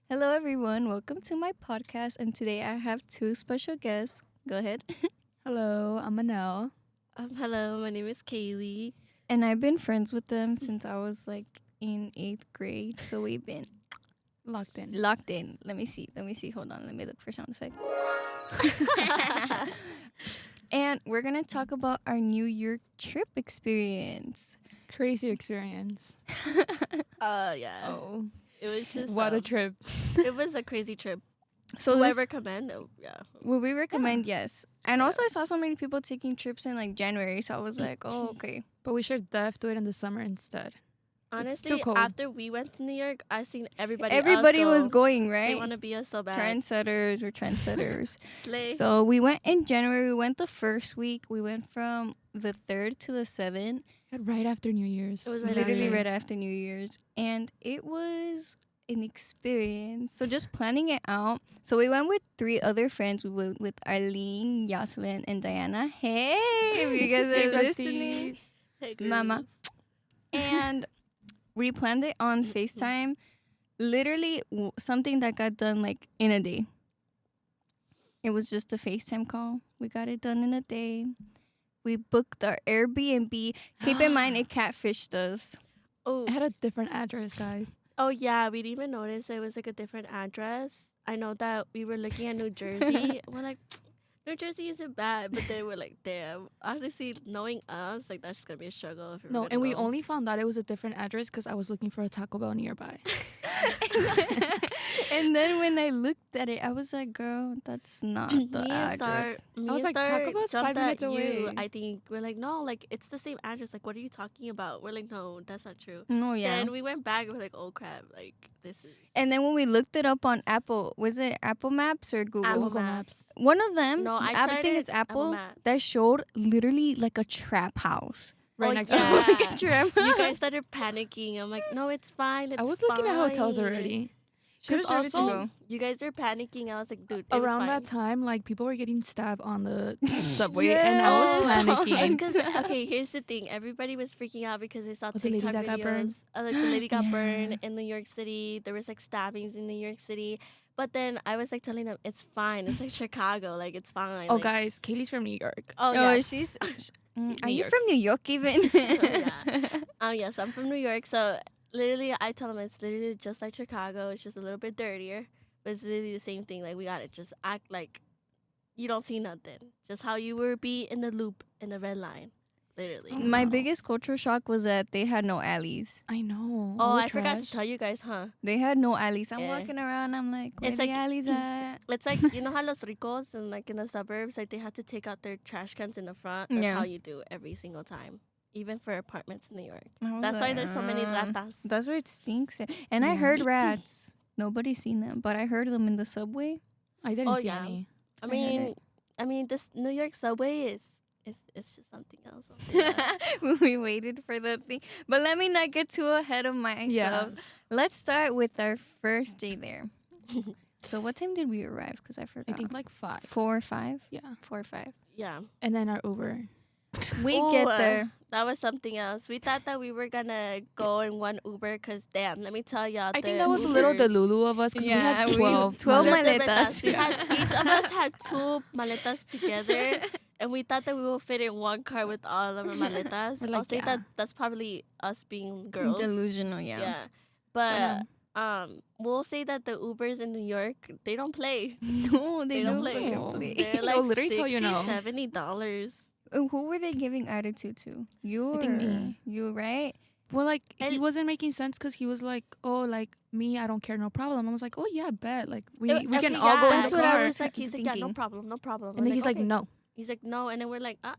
Hello, everyone. Welcome to my podcast. And today I have two special guests. Go ahead. Hello, I'm Manel. Hello, my name is Kaylee. And I've been friends with them since I was like in eighth grade. So we've been Locked in. locked in. Let me see. Hold on. Let me look for sound effect. And we're going to talk about our New York trip experience. Crazy experience. Yeah. Oh, It was just what a trip. it was a crazy trip. So Do I this, recommend? Yeah. would we recommend? Yes. And also I saw so many people taking trips in like January. So I was like, oh, okay. But we should def do it in the summer instead. Honestly, cold. after we went to New York, I seen everybody. Everybody else was go. going, They right? want to be us so bad. Trendsetters. We're trendsetters. Slay. So we went in January. We went the first week. We went from the 3rd to the 7th. Right after New Year's. It was right Literally after. right after New Year's. And it was an experience. So just planning it out. So we went with 3 other friends. We went with Arlene, Yoselin, and Diana. Hey, if you guys Hey, are listening. besties. Hey, Mama. girls. And we planned it on FaceTime. Literally something that got done like in a day. It was just a FaceTime call. We got it done in a day. We booked our Airbnb. Keep in mind, it catfished us. Oh, It had a different address, guys. oh yeah. We didn't even notice it was like a different address. I know that we were looking at New Jersey. We're like, New Jersey isn't bad, but they were like, damn. Honestly, knowing us, like that's just gonna be a struggle. If we were No, gonna and we go. only found out it was a different address because I was looking for a Taco Bell nearby. And then when I looked at it, I was like, girl, that's not the Me and address. Me I was and like, Star Taco Bell's jumped 5 minutes at you. away. I think we're like, no, like it's the same address. Like, what are you talking about? We're like, no, that's not true. No, yeah. Then we went back and we're like, oh crap, like this is And then when we looked it up on Apple, was it Apple Maps or Google? Apple Google Maps. One of them, No, I I tried think it, it's Apple, Maps. that showed literally like a trap house. Right Oh, next yeah. to Like a trap You house. guys started panicking. I'm like, no, it's fine. It's I was looking at hotels fine." already. Should've Because started to also, go. You guys are panicking. I was like, dude, it was around fine. that time, like, people were getting stabbed on the subway, Yes. and I was It's panicking. because okay, here's the thing. Everybody was freaking out because they saw Was the lady TikTok that got burned? videos. Like the lady got Yeah. burned in New York City. There was like stabbings in New York City. But then I was like telling them it's fine. It's like Chicago. Like it's fine. Oh, like, guys, Kaylee's from New York. Oh Oh, yeah. she's. Are New you York. from New York even? Yeah. Yes, I'm from New York. So literally, I tell them it's literally just like Chicago. It's just a little bit dirtier, but it's literally the same thing. Like we got to just act like you don't see nothing. Just how you would be in the loop in the red line. Literally. My Wow. biggest culture shock was that they had no alleys. I know. Oh, All the I forgot to trash. tell you guys, huh? They had no alleys. I'm Yeah. walking around. I'm like, where It's the like- alleys at? It's like you know how los ricos and like in the suburbs, like they have to take out their trash cans in the front. That's Yeah. how you do every single time, even for apartments in New York. I was That's why like, there's so many ratas. That's why it stinks. And I Yeah. heard rats. Nobody's seen them, but I heard them in the subway. I didn't Oh, see yeah. any. I I heard mean, this New York subway is it's just something else. I'll say that. We waited for the thing. But let me not get too ahead of myself. Let's start with our first day there. So what time did we arrive? Because I I forgot. think like 5. 4 or 5? Yeah. 4 or 5. Yeah. And then our Uber. We Ooh, get there. That was something else. We thought that we were gonna go in one Uber because damn, let me tell y'all. I think the that was a little Ubers- Delulu of us because Yeah, we had we- 12. 12 Little maletas. maletas. We had, each of us had 2 maletas together, and we thought that we will fit in one car with all of our maletas. We're I'll like, say yeah. that that's probably us being girls. Delusional, Yeah. yeah. But we'll say that the Ubers in New York, they don't play. No, they They don't don't play. fucking play. They're They'll like literally tell you no. $60, $70. Who were they giving attitude to? You I think or me. You, right? Well, like, he And- wasn't making sense because he was like, oh, like, me, I don't care, no problem. I was like, oh, yeah, bet. Like, we Okay, can all go in that's the what I car. was Just like, he's like, yeah, no thinking. problem, no problem. And then he's like, okay. no. He's like, no. And then we're like, ah.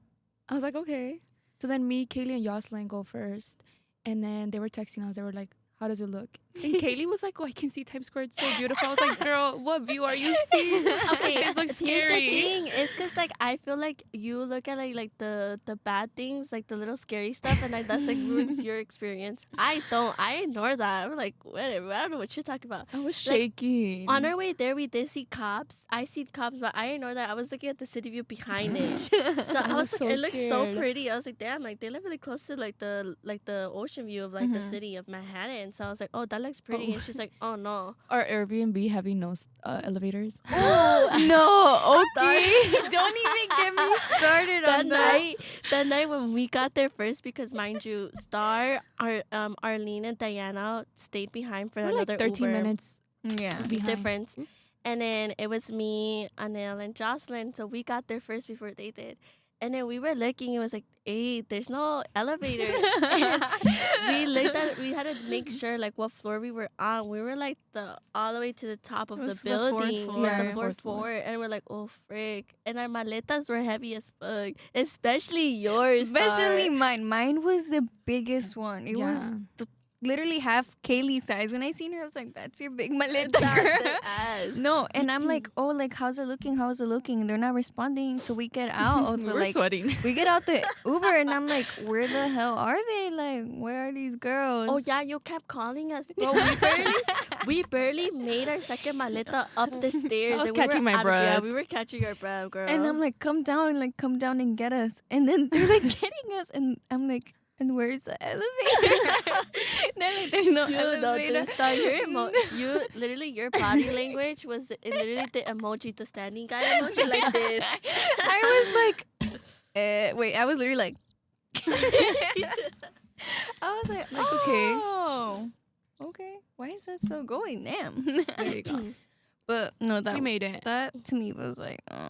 I was like, okay. So then me, Kaylee, and Yoselin go first. And then they were texting us. They were like, how does it look? And Kaylee was like, oh, I can see Times Square. It's so beautiful. I was like, girl, what view are you seeing? Okay, It looks here's the scary. thing. It's because like I feel like you look at like the bad things, like the little scary stuff, and like that's like ruins your experience. I don't. I ignore that. I'm like, whatever. I don't know what you're talking about. I was Like, shaking. On our way there, we did see cops. I see cops, but I ignored that. I was looking at the city view behind it. So I I was was like, so it looks so scared. pretty. I was like, damn, like they live really close to like the ocean view of like the Mhm. city of Manhattan. So I was like, oh, that looks pretty. And she's like, oh no. Or Airbnb having no elevators. No, okay. Don't even get me started on that. That night when we got there first, because mind you, Star, Arlene and Diana stayed behind for We're another like 13 Uber minutes Yeah. behind. difference. And then it was me, Anel, and Jocelyn. So we got there first before they did. And then we were looking. It was like, hey, there's no elevator. And we looked at it. We had to make sure like what floor we were on. We were like all the way to the top of It the was the fourth building. floor. Yeah, the Yeah, fourth fourth floor. floor. And we're like, oh frick. And our maletas were heavy as fuck. Especially yours. Especially Star. mine. Mine was the biggest one. It was Yeah. literally half Kaylee's size. When I seen her, I was like, that's your big maleta, That's girl. their ass. No, and I'm like, oh, like, how's it looking? How's it looking? And they're not responding. So we get out of the, We're like, sweating. we get out the Uber, and I'm like, where the hell are they? Like, where are these girls? Oh yeah, you kept calling us, bro. We barely made our second maleta up the stairs. I was and we were catching my out of breath. breath. We were catching our breath, girl. And I'm like, come down and get us. And then they're like getting us, and I'm like, and where's the elevator? They're like, there's no you elevator. You literally your body language was literally the emoji, the standing guy emoji, like this. I was like, wait, I was literally like, I was like, okay. oh, okay. Why is that so going? Damn. There you go. But no, We made it. that to me was like, oh.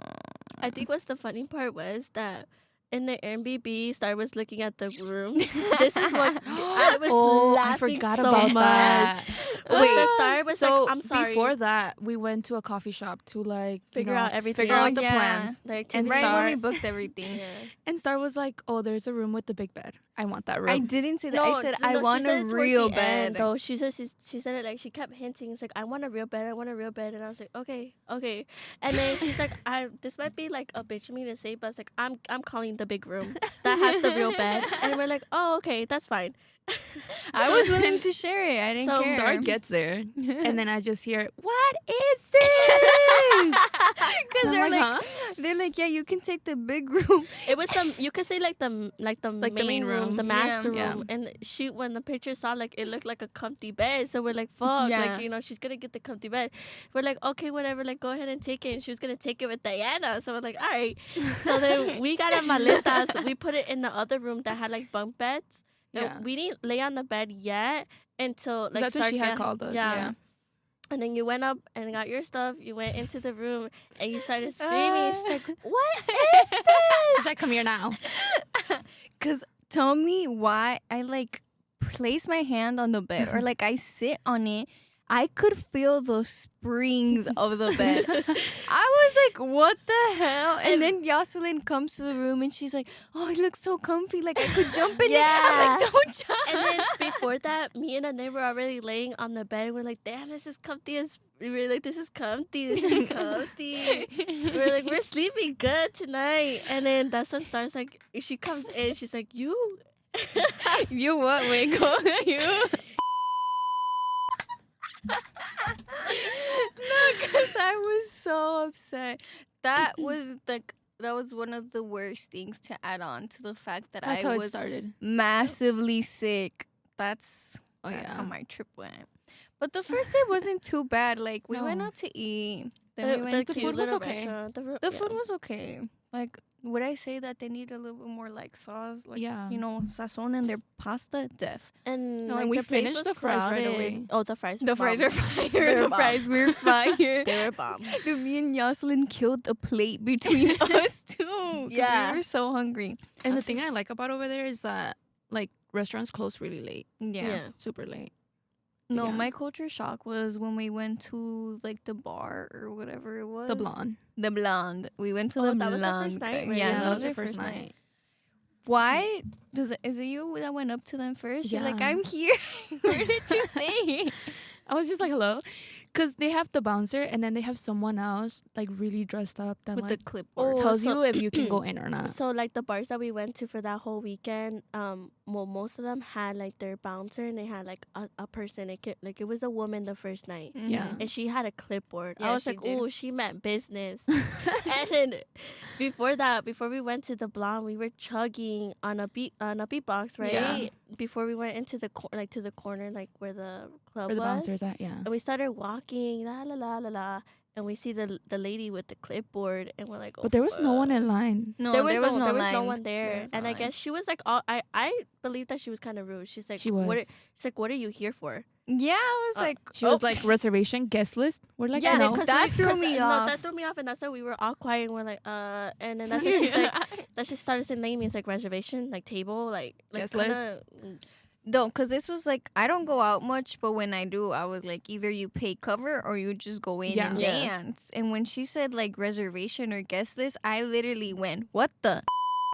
I think what's the funny part was that in the Airbnb, Star was looking at the room. This is what I was laughing I forgot so about much. that. Wait, Star was So like, I'm sorry. before that, we went to a coffee shop to like Figure out everything. figure Oh, out the yeah. plans. Like, And to right Star- when we booked everything. Yeah. And Star was like, "Oh, there's a room with the big bed. I want that room." I didn't say that. I said I want she said a it towards real the bed. end, though she said it like she kept hinting. It's like, I want a real bed. I want a real bed. And I was like, okay. And then she's like, this might be like a bitch of me to say, but it's like I'm calling the big room that has the real bed. And we're like, oh, okay, that's fine. I was willing to share it. I didn't So care. Star gets there, and then I just hear, "What is this?" Because I'm they're like, like, they're like, yeah, you can take the big room. It was you could say like the main room, the master Yeah. room, and when the picture saw like it looked like a comfy bed, so we're like, fuck, Yeah. like she's gonna get the comfy bed. We're like, okay, whatever, like go ahead and take it, and she was gonna take it with Diana, so we're like, all right. So then we got our maletas, we put it in the other room that had like bunk beds. And Yeah. we didn't lay on the bed yet until like That's what she had Sarkia- called us. Yeah. And then you went up and got your stuff. You went into the room and you started screaming. She's like, "What is this?" She's like, "Come here now." Because tell me why I like place my hand on the bed or like I sit on it. I could feel the springs of the bed. I was like, what the hell? And then Jocelyn comes to the room and she's like, oh, it looks so comfy. Like I could jump in it. I'm like, don't jump. And then before that, me and Ane were already laying on the bed. We're like, damn, this is comfy as. We were like, this is comfy. This is comfy. We're like, we're sleeping good tonight. And then that's when Star's like, she comes in. She's like, you. You what, Winkle? You? No, because I was so upset. That was one of the worst things to add on to the fact that That's I how it was started. massively sick. That's Oh that's how yeah. my trip went. But the first day wasn't too bad. Like we went No. out to eat. Then we went the to food was okay. the food was okay. Like would I say that they need a little bit more like sauce? Like Yeah. you know, sazon in their pasta? Def. And No, like, and we the place finished was the fries right crowded. away. Oh, the fries. The fries bomb. are fire. They were The bomb. fries were fire. They were bomb. Dude, me and Jocelyn killed the plate between us two. 'Cause Yeah. we were so hungry. And the thing I like about over there is that like restaurants close really late, Yeah. super late. No, Yeah. my culture shock was when we went to like the bar or whatever it was. The blonde. The blonde. We went to Oh, the that was the blonde. first night, guy. right? Yeah, Yeah, that was our first night. Why is it you that went up to them first? You're like, Yeah. I'm here. Where did you say? I was just like, hello. Because they have the bouncer and then they have someone else like really dressed up that With like the clipboard. Oh, tells so- you if you can go in or not. So like the bars that we went to for that whole weekend, well, most of them had like their bouncer and they had like a person. It was a woman the first night, Yeah. and she had a clipboard. Yeah, I was she like, did. oh, she meant business. And then before we went to the blonde, we were chugging on a beatbox, right? Yeah. before we went into the to the corner, like where the club Where the was. bouncers at, yeah. And we started walking, la la la la la, and we see the lady with the clipboard, and we're like, oh, But there was no one fuck. in line. No, there was no line. one there, There was no and I line. guess she was like, all I believe that she was kind of rude. She's like, She was. She's like, what are you here for? Yeah, I was like, She was oh. like reservation guest list. We're like, Yeah, no. because that threw me No, off. that threw me off, and that's why we were all quiet. And we're like, and then that's when she's like, that she started saying names like reservation, like table, like Guest kinda, No, because this was like, I don't go out much, but when I do, I was like, either you pay cover or you just go in and Yeah. dance. And when she said like reservation or guest list, I literally went, what the?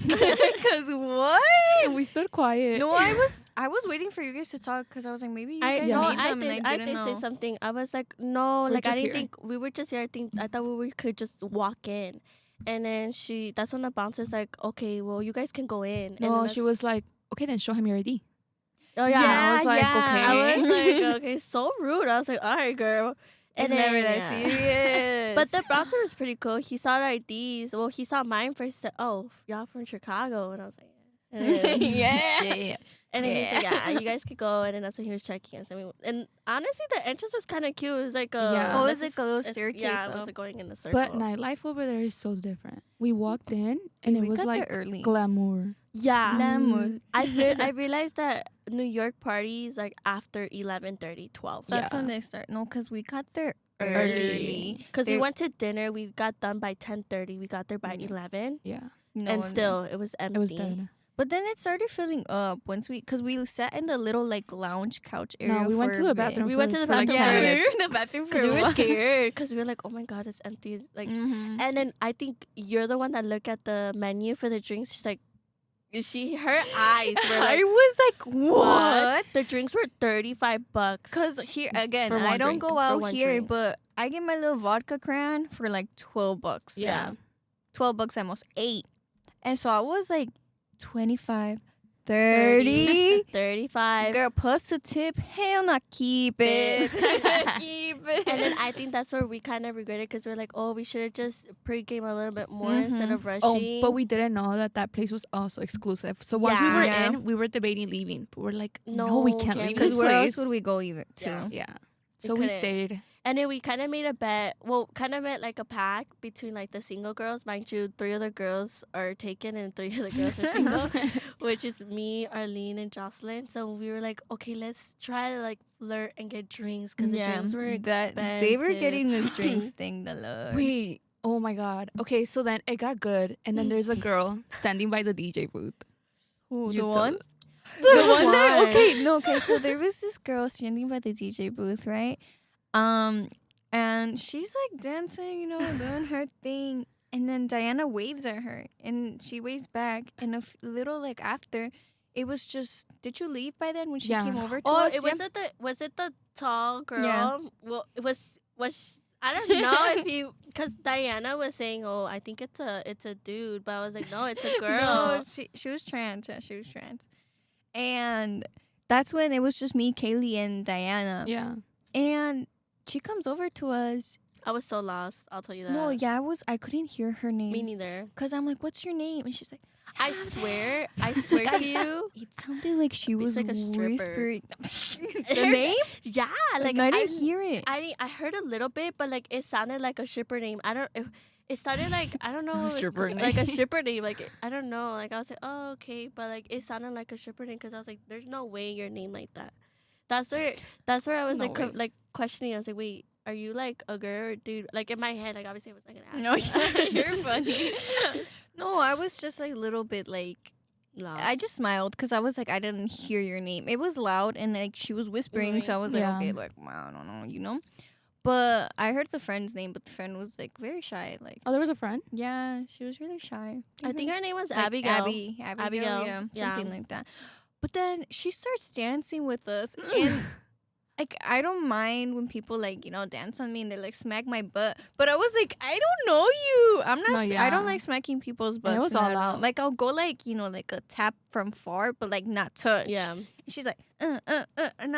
Because what? And we stood quiet. No, I was waiting for you guys to talk because I was like, maybe you guys no, need them, and I I didn't did know. say something. I was like, no, We're like I just didn't here. think we were just here. I thought we could just walk in, and then that's when the bouncer's like, okay, well, you guys can go in. And No, then she was like, okay, then show him your ID. oh yeah, I was like, okay. I was like, okay, so rude. I was like, all right, girl. It's And never then, that yeah. serious. But the bouncer was pretty cool. He saw the IDs. Well, he saw mine first. He said, "Oh, y'all from Chicago?" And I was like, "Yeah." And then, yeah. and then he said, "Yeah, you guys could go." And then that's when he was checking us. And honestly, the entrance was kind of cute. It was like a Yeah. Oh, it let's was like just- a little it's- staircase Yeah, it up. was like going in the circle. But nightlife over there is so different. We walked in and it We was got there like early. glamour. yeah, Glamour. I realized that New York parties like after 11:30, 12. That's Yeah. when they start. No, because we got there Early. early. Because we They- went to dinner. We got done by 10:30. We got there by Yeah. 11. Yeah, No And one- still, it was empty. it was dead. But then it started filling up once because we sat in the little like lounge couch area. No, we went for to a the bit. bathroom. We went to the first for, like, bathroom 10 first. minutes. We were in the bathroom for Because we a were while. scared. Because we were like, oh my God, it's empty. It's like, Mhm. and then I think you're the one that looked at the menu for the drinks. She's like, her eyes were I like, was like, what? The drinks were $35. Because here again, For I one don't drink, go for out one here, drink. but I get my little vodka cran for like $12. Yeah. $12 at most, 8. And so I was like 25, 30. 35. Girl, plus a tip. Hell not, keep it. Keep it. And then I think that's where we kind of regretted because we're like, oh, we should have just pregame a little bit more instead of rushing. Oh, but we didn't know that place was also exclusive. So once we were Yeah. in, we were debating leaving. But we're like, no, No, we can't can't leave Because this where place. else would we go either to? Yeah. Yeah. So we couldn't. stayed. And then we kind of made a bet. Well, kind of made like a pact between like the single girls. Mind you, 3 of the girls are taken and 3 of the girls are single, which is me, Arlene, and Jocelyn. So we were like, okay, let's try to like flirt and get drinks because the drinks were expensive. they were getting this drinks thing, the Lord. Wait. Oh my God. Okay, so then it got good. And then there's a girl standing by the DJ booth. Who, You the tell one? us. The one that, Why? okay, no, okay, so there was this girl standing by the DJ booth, right? And she's like dancing, doing her thing. And then Diana waves at her and she waves back. And a little like after, it was just, did you leave by then when she Yeah. came over to Oh, us? it was it the tall girl? Yeah. Well, it was I don't know if you because Diana was saying, oh, I think it's a dude, but I was like, no, it's a girl. No, she was trans. Yeah, she was trans. And that's when it was just me, Kaylee, and Diana. Yeah. And she comes over to us. I was so lost. I'll tell you that. No, yeah, I couldn't hear her name. Me neither. Because I'm like, what's your name? And she's like, I swear to you. it sounded like she was like a stripper. whispering. The name? Yeah, Like, I didn't hear it. I heard a little bit, but like it sounded like a stripper name. I don't. It started like I don't know. What Stripper it's, like a name. stripper name. Like I don't know. Like I was like, oh okay, but like it sounded like a stripper name because I was like, there's no way you're named like that. That's where I was No like way. like questioning. I was like, wait, are you like a girl or dude? Like in my head, like obviously it was like an No, ass. you're funny. No, I was just like a little bit like, Lost. I just smiled because I was like, I didn't hear your name. It was loud and like she was whispering. So I was like, Yeah. okay, like, wow, I don't know, But I heard the friend's name, but the friend was like very shy. Like, Oh, there was a friend? yeah, she was really shy. I think her name was Like Abigail. Abigail, yeah, something like that. But then she starts dancing with us, and like I don't mind when people like dance on me and they like smack my butt. But I was like, I don't know you. I'm not. No, I yeah. don't like smacking people's butts. it was and all I don't- out. Like I'll go like like a tap from far, but like not touch. Yeah. And she's like, and I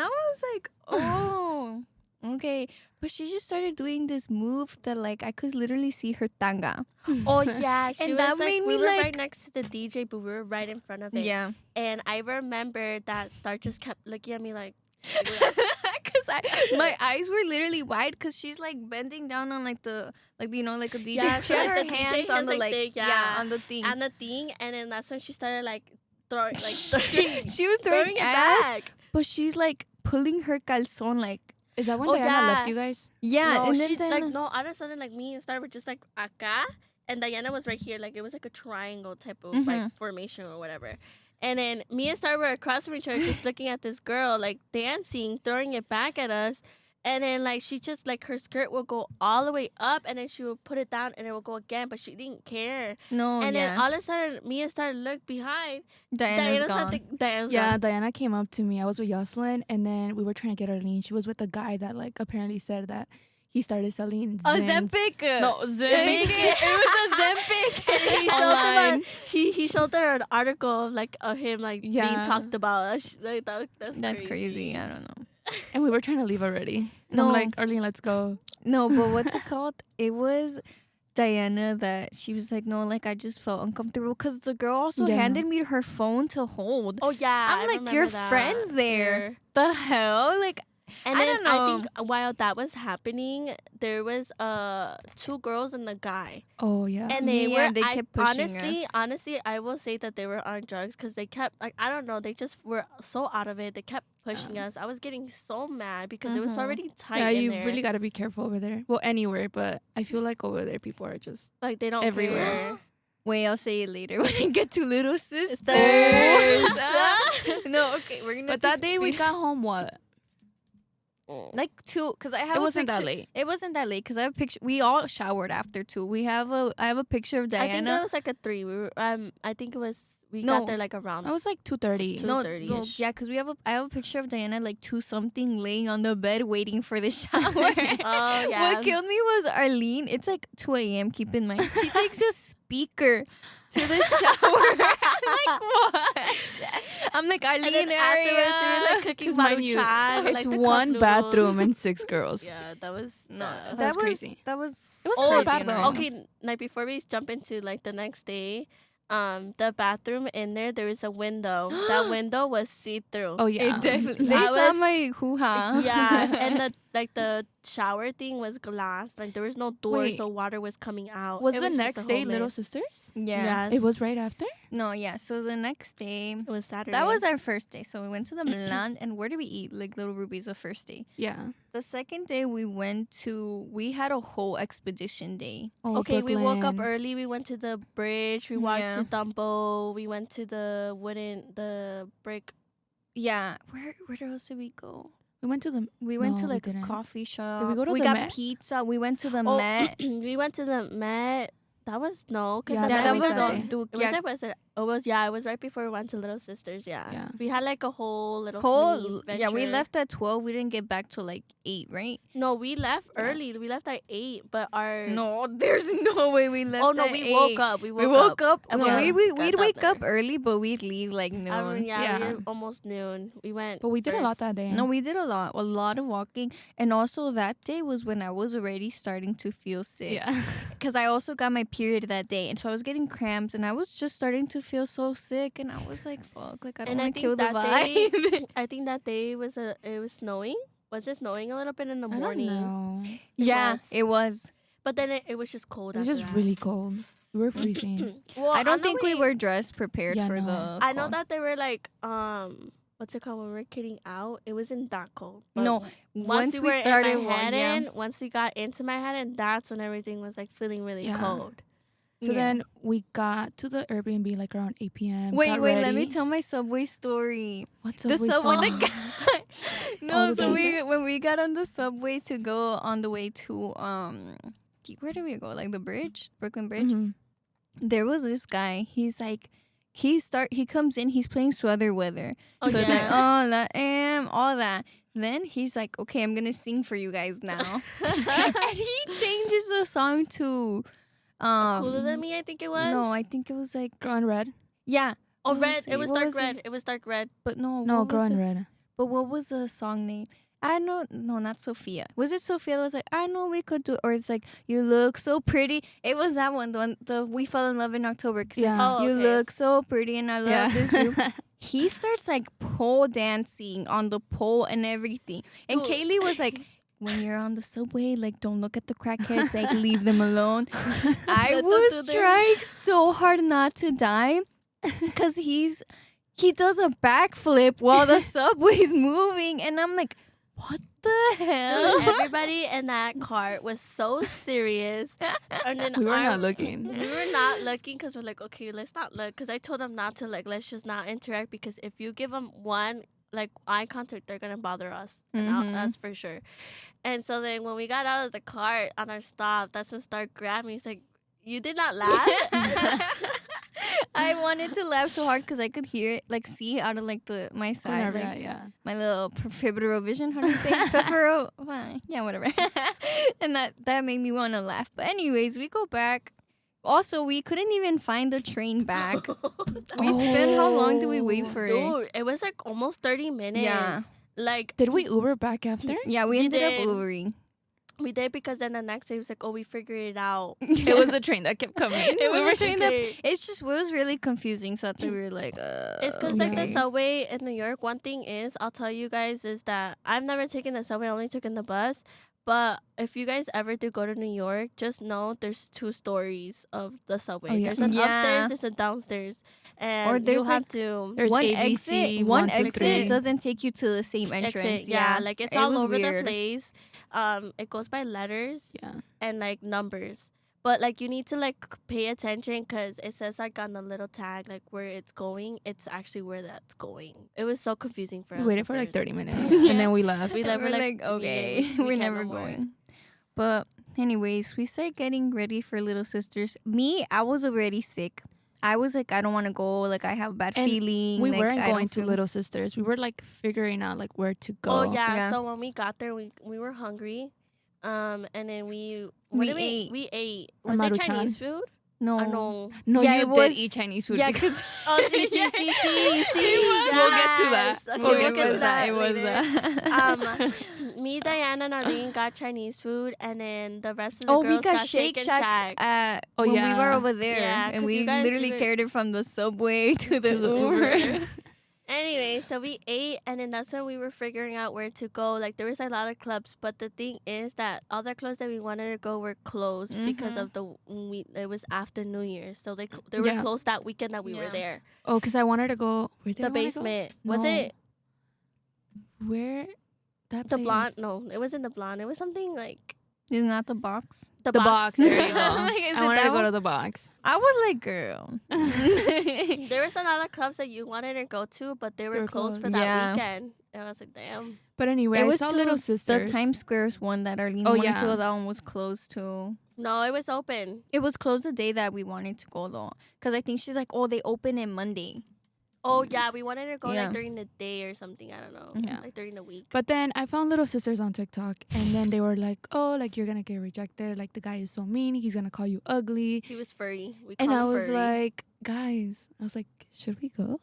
was like, oh. Okay, but she just started doing this move that like I could literally see her tanga. Oh yeah, she And was that like, made we me were right like, next to the DJ, but we were right in front of it. yeah. And I remember that Star just kept looking at me like, Cause my eyes were literally wide, cause she's like bending down on like the like you know like a DJ. Yeah, she had like her the DJ hands on hands, the like, like the- yeah. yeah. on the thing. and the thing, and then that's when she started like throwing She was throwing it ass, back. but she's like pulling her calzone like Is that when Oh, Diana left yeah. you guys? yeah. No, and then she Diana- like no. All of a sudden, like me and Star were just like acá, and Diana was right here. Like it was like a triangle type of Mhm. like formation or whatever. And then me and Star were across from each other, just looking at this girl like dancing, throwing it back at us. And then like she just like her skirt would go all the way up, and then she would put it down, and it would go again. But she didn't care. no, and yeah. then all of a sudden, me and Star looked behind. Diana's Diana's gone. Diana's Yeah, gone. Diana came up to me. I was with Jocelyn, and then we were trying to get Arlene. She was with a guy that like apparently said that he started selling Zins. Ozempic. No, It Zins. was Ozempic. And he showed them Online. he showed her an article of him like being Yeah. talked about. Like, that's That's crazy. I don't know. And we were trying to leave already. And No. I'm like, Arlene, let's go. No, but what's it called? It was Diana that she was like, no, like I just felt uncomfortable because the girl also Yeah. handed me her phone to hold. Oh yeah, I'm I like, remember your that. friends there. The hell? Like, And I then don't I know. think while that was happening, there was two girls and the guy, Oh, yeah. and they Yeah, were. they kept pushing honestly, I will say that they were on drugs because they kept like I don't know, they just were so out of it. They kept pushing us. I was getting so mad because it was Mhm. already tight. yeah, in you there. really got to be careful over there. Well, anywhere, but I feel like over there people are just like they don't everywhere. care. wait, I'll say it later when I get to Little Sisters. Sisters. No, okay, we're gonna. But that day we got home what? like 2, because I have. It a wasn't that picture- late. It wasn't that late because I have a picture. We all showered after 2. I have a picture of I think it Diana. was like a 3. We were I think it was we No. got there like around. I was like 2:30. Two- No, 2:30-ish. yeah, because I have a picture of Diana like 2 something laying on the bed waiting for the shower. Oh yeah. What killed me was Arlene. It's like 2 a.m. Keep in mind, she takes a speaker to the shower. I'm like, what? I'm like, And Arlene, then afterwards, we were like cooking 'Cause mind you, maruchan. it's like the cup one noodles. bathroom and 6 girls. Yeah, that was no, That was crazy. That was. It was Oh, crazy bad in there. though. Okay, like before we jump into like the next day, the bathroom in there was a window. That window was see through. Oh yeah. It definitely. They I saw was- my hoo ha. Yeah, and the shower thing was glass. Like there was no door, Wait. so water was coming out. Was It the just a next whole day Little mess. Sisters? Yeah. Yes. It was right after? No, yeah. So the next day. It was Saturday. That was our first day. So we went to the Milan, and where did we eat? Like Little Ruby's the first day. Yeah. The second day we had a whole expedition day. Oh, Okay, we woke up Brooklyn. early. We went to the bridge. We walked Yeah. to Dumbo. We went to the brick. Yeah. Where else did we go? We went to the. We went to No, we like a didn't. coffee shop. we go to we the got Met? pizza. We went to the Oh, Met. we went to the Met. That was no, because Yeah, the Yeah, Met that we was got all. Saturday. there. Dude, It yeah, it was right before we went to Little Sisters. Yeah. Yeah. We had like a whole little whole. sleep Yeah, we venture. left at 12. We didn't get back till like 8, right? No, we left Yeah. early. We left at 8, but our No, there's no way we left. Oh no, at we 8. woke up. We We woke woke up. and Well, we we'd got wake up there. early, but we'd leave like noon. I mean, Yeah. we did almost noon. We went. But we did a lot first. that day. No, we did a lot of walking, and also that day was when I was already starting to feel sick. Yeah. Because I also got my period that day, and so I was getting cramps, and I was just starting to feel so sick, and I was like, "Fuck!" Like I don't And I want to think kill the that day, vibe. I think that day it was snowing. Was it snowing a little bit in the I don't morning? know. Yeah, was. it was. But then it was just cold. It was after just that. really cold. We were freezing. Well, I on don't the think we way- were dressed prepared Yeah, for no. the. I know cold. that they were like what's it called when we were getting out? It wasn't that cold. But No, once we were started, in my head yeah. in, once we got into my head in, that's when everything was like feeling really Yeah. cold. So Yeah. then we got to the Airbnb like around 8 p.m. Wait, got let me ready. tell my subway story. What's The subway, song? the guy. No, Oh, the so dancer? when we got on the subway to go on the way to where did we go? Like the bridge, Brooklyn Bridge. Mhm. There was this guy. He's like, he comes in. He's playing Sweater Weather. Oh So it's yeah. like, oh, that all that. Then he's like, okay, I'm gonna sing for you guys now, and he changes the song to, Cooler than me, I think it was. No, I think it was like, Girl in red? yeah. Oh, what was red. he? It was What dark was he? red. It was dark red. But no, No, what Girl was in it? red. But what was the song name? I know, no, not Sophia. Was it Sophia that was like, I know we could do, or it's like, you look so pretty. It was that one, the We Fell in Love in October. 'Cause Yeah. you okay. look so pretty, and I love this group. He starts like pole dancing on the pole and everything. And Dude. Kaylee was like, when you're on the subway, like, don't look at the crackheads, like, leave them alone. I Let them was do their- trying so hard not to die because he does a backflip while the subway's moving, and I'm like, what the hell? Dude, everybody in that car was so serious. And then We were not looking. We were not looking because we're like, okay, let's not look. Because I told them not to, like, let's just not interact. Because if you give them one, like, eye contact, they're going to bother us. And Mhm. us for sure. And so then when we got out of the car on our stop, that's when Star grabbed me. He's like, you did not laugh? I wanted to laugh so hard because I could hear it, like, see out of, like, my side, Whatever, like, yeah. my little peripheral vision. How do you say it? Peripheral? Yeah, whatever. And that made me want to laugh. But anyways, we go back. Also, we couldn't even find the train back. We spent, how long did we wait for it? Dude, it was like almost 30 minutes. Yeah. Like, Did we Uber back after? Yeah, we You ended up did. Ubering. we did because then the next day it was like, oh, we figured it out. It was the train that kept coming. It We was were a train that, scared. it's just, it was really confusing. So that's why we were like, It's because like the okay. subway in New York. One thing is, I'll tell you guys is that I've never taken the subway. I only taken the bus. But if you guys ever do go to New York, just know there's 2 stories of the subway. Oh, yeah. There's an Yeah. upstairs, there's a downstairs, and Or there's, you have like, to There's one ABC, exit, one 1, 2, exit 3. doesn't take you to the same entrance. exit. Yeah, like it's It all was over the weird. place. It goes by letters Yeah. and like numbers. But like you need to like pay attention because it says like on the little tag like where it's going. It's actually where that's going. It was so confusing for We us. waited at for like first. 30 minutes. And then we left. We left, We're we're like, like, okay, we we're can't never no more. going. But anyways, we started getting ready for Little Sisters. Me, I was already sick. I was like, I don't want to go. Like, I have a bad And feeling. We like, weren't I don't going to feel- Little Sisters. We were like figuring out like where to go. Oh yeah. Yeah. So when we got there, we were hungry, and then we We did ate. We ate. Or Was it Maruchan. Chinese food? No. Or no? No, Yeah, you it did was- eat Chinese food. Yeah, because- because Oh, see. We'll get to that. Okay, We'll get get to to that. It was later. that. Me, Diana, and Arlene got Chinese food, and then the rest of the Oh, girls we got Shake and Shack. Oh, When we were yeah. over there, Yeah, and 'cause we you guys literally even- carried it from the subway to the To the Uber. Uber. Anyway, so we ate, and then that's when we were figuring out where to go. Like there was a lot of clubs, but the thing is that all the clubs that we wanted to go were closed because Mhm. of it was after New Year's, so they were Yeah. closed that weekend that we were Yeah. there. Oh, because I wanted to go. Where did I The wanna go? basement was No. it Where? That the place. blonde? No, it wasn't the blonde. It was something like Isn't that the box? the, The box. There you go. Like, is I it wanted that to go one? to the box. I was like, girl. There was a lot of clubs that you wanted to go to, but they were closed for closed. that Yeah. weekend. And I was like, damn. But anyway, It I was saw to Little the Sisters. Times Square's one that Arlene Oh, wanted yeah. to go. That one was closed too. No, it was open. It was closed the day that we wanted to go though, because I think she's like, oh, they open it Monday. Oh yeah, we wanted to go Yeah. like during the day or something. I don't know. Yeah. Like during the week. But then I found Little Sisters on TikTok, and then they were like, "Oh, like you're gonna get rejected. Like the guy is so mean. He's gonna call you ugly." He was furry. We And call I him was furry. like, "Guys," I was like, "Should we go?"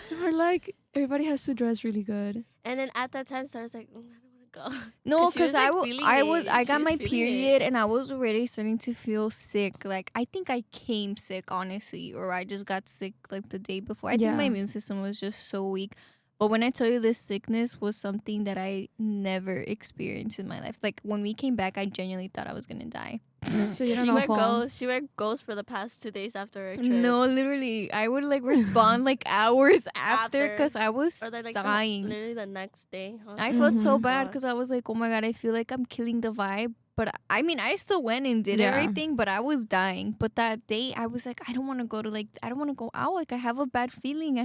They were like, "Everybody has to dress really good." and then at that time, so I was like, I don't want to go. No, 'Cause she because was, like, I feeling I it. got She my was feeling period and I was already starting to feel sick. Like I think I came sick, honestly, or I just got sick like the day before. I think my Yeah. immune system was just so weak. But when I tell you this sickness was something that I never experienced in my life. Like when we came back, I genuinely thought I was gonna die. So you don't She know went home. ghost. She went ghost for the past 2 days after her trip. No, literally, I would like respond like hours after After. because I was Or like dying. literally the next day. I was I like, felt oh so my bad God. because I was like, oh my God, I feel like I'm killing the vibe. But I mean, I still went and did Yeah. everything, but I was dying. But that day, I was like, I don't want to go to I don't want to go out. Like, I have a bad feeling. I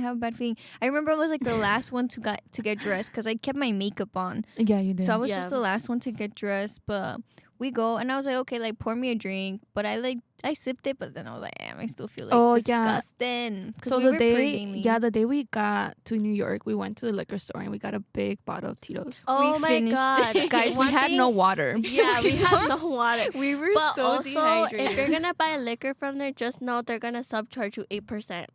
remember I was like the last one to get dressed because I kept my makeup on. Yeah, you did. So I was Yeah. just the last one to get dressed. But we go, and I was like, okay, like pour me a drink. But I sipped it, but then I was like, damn, I still feel like Oh, yeah. disgusting. 'Cause so we the were day, pre-gaming. the day we got to New York, we went to the liquor store and we got a big bottle of Tito's. Oh my finished God. it. Guys, we One had no thing- water. Yeah, we had no water. we were But so also, dehydrated. if you're gonna buy liquor from there, just know they're gonna subcharge you 8%.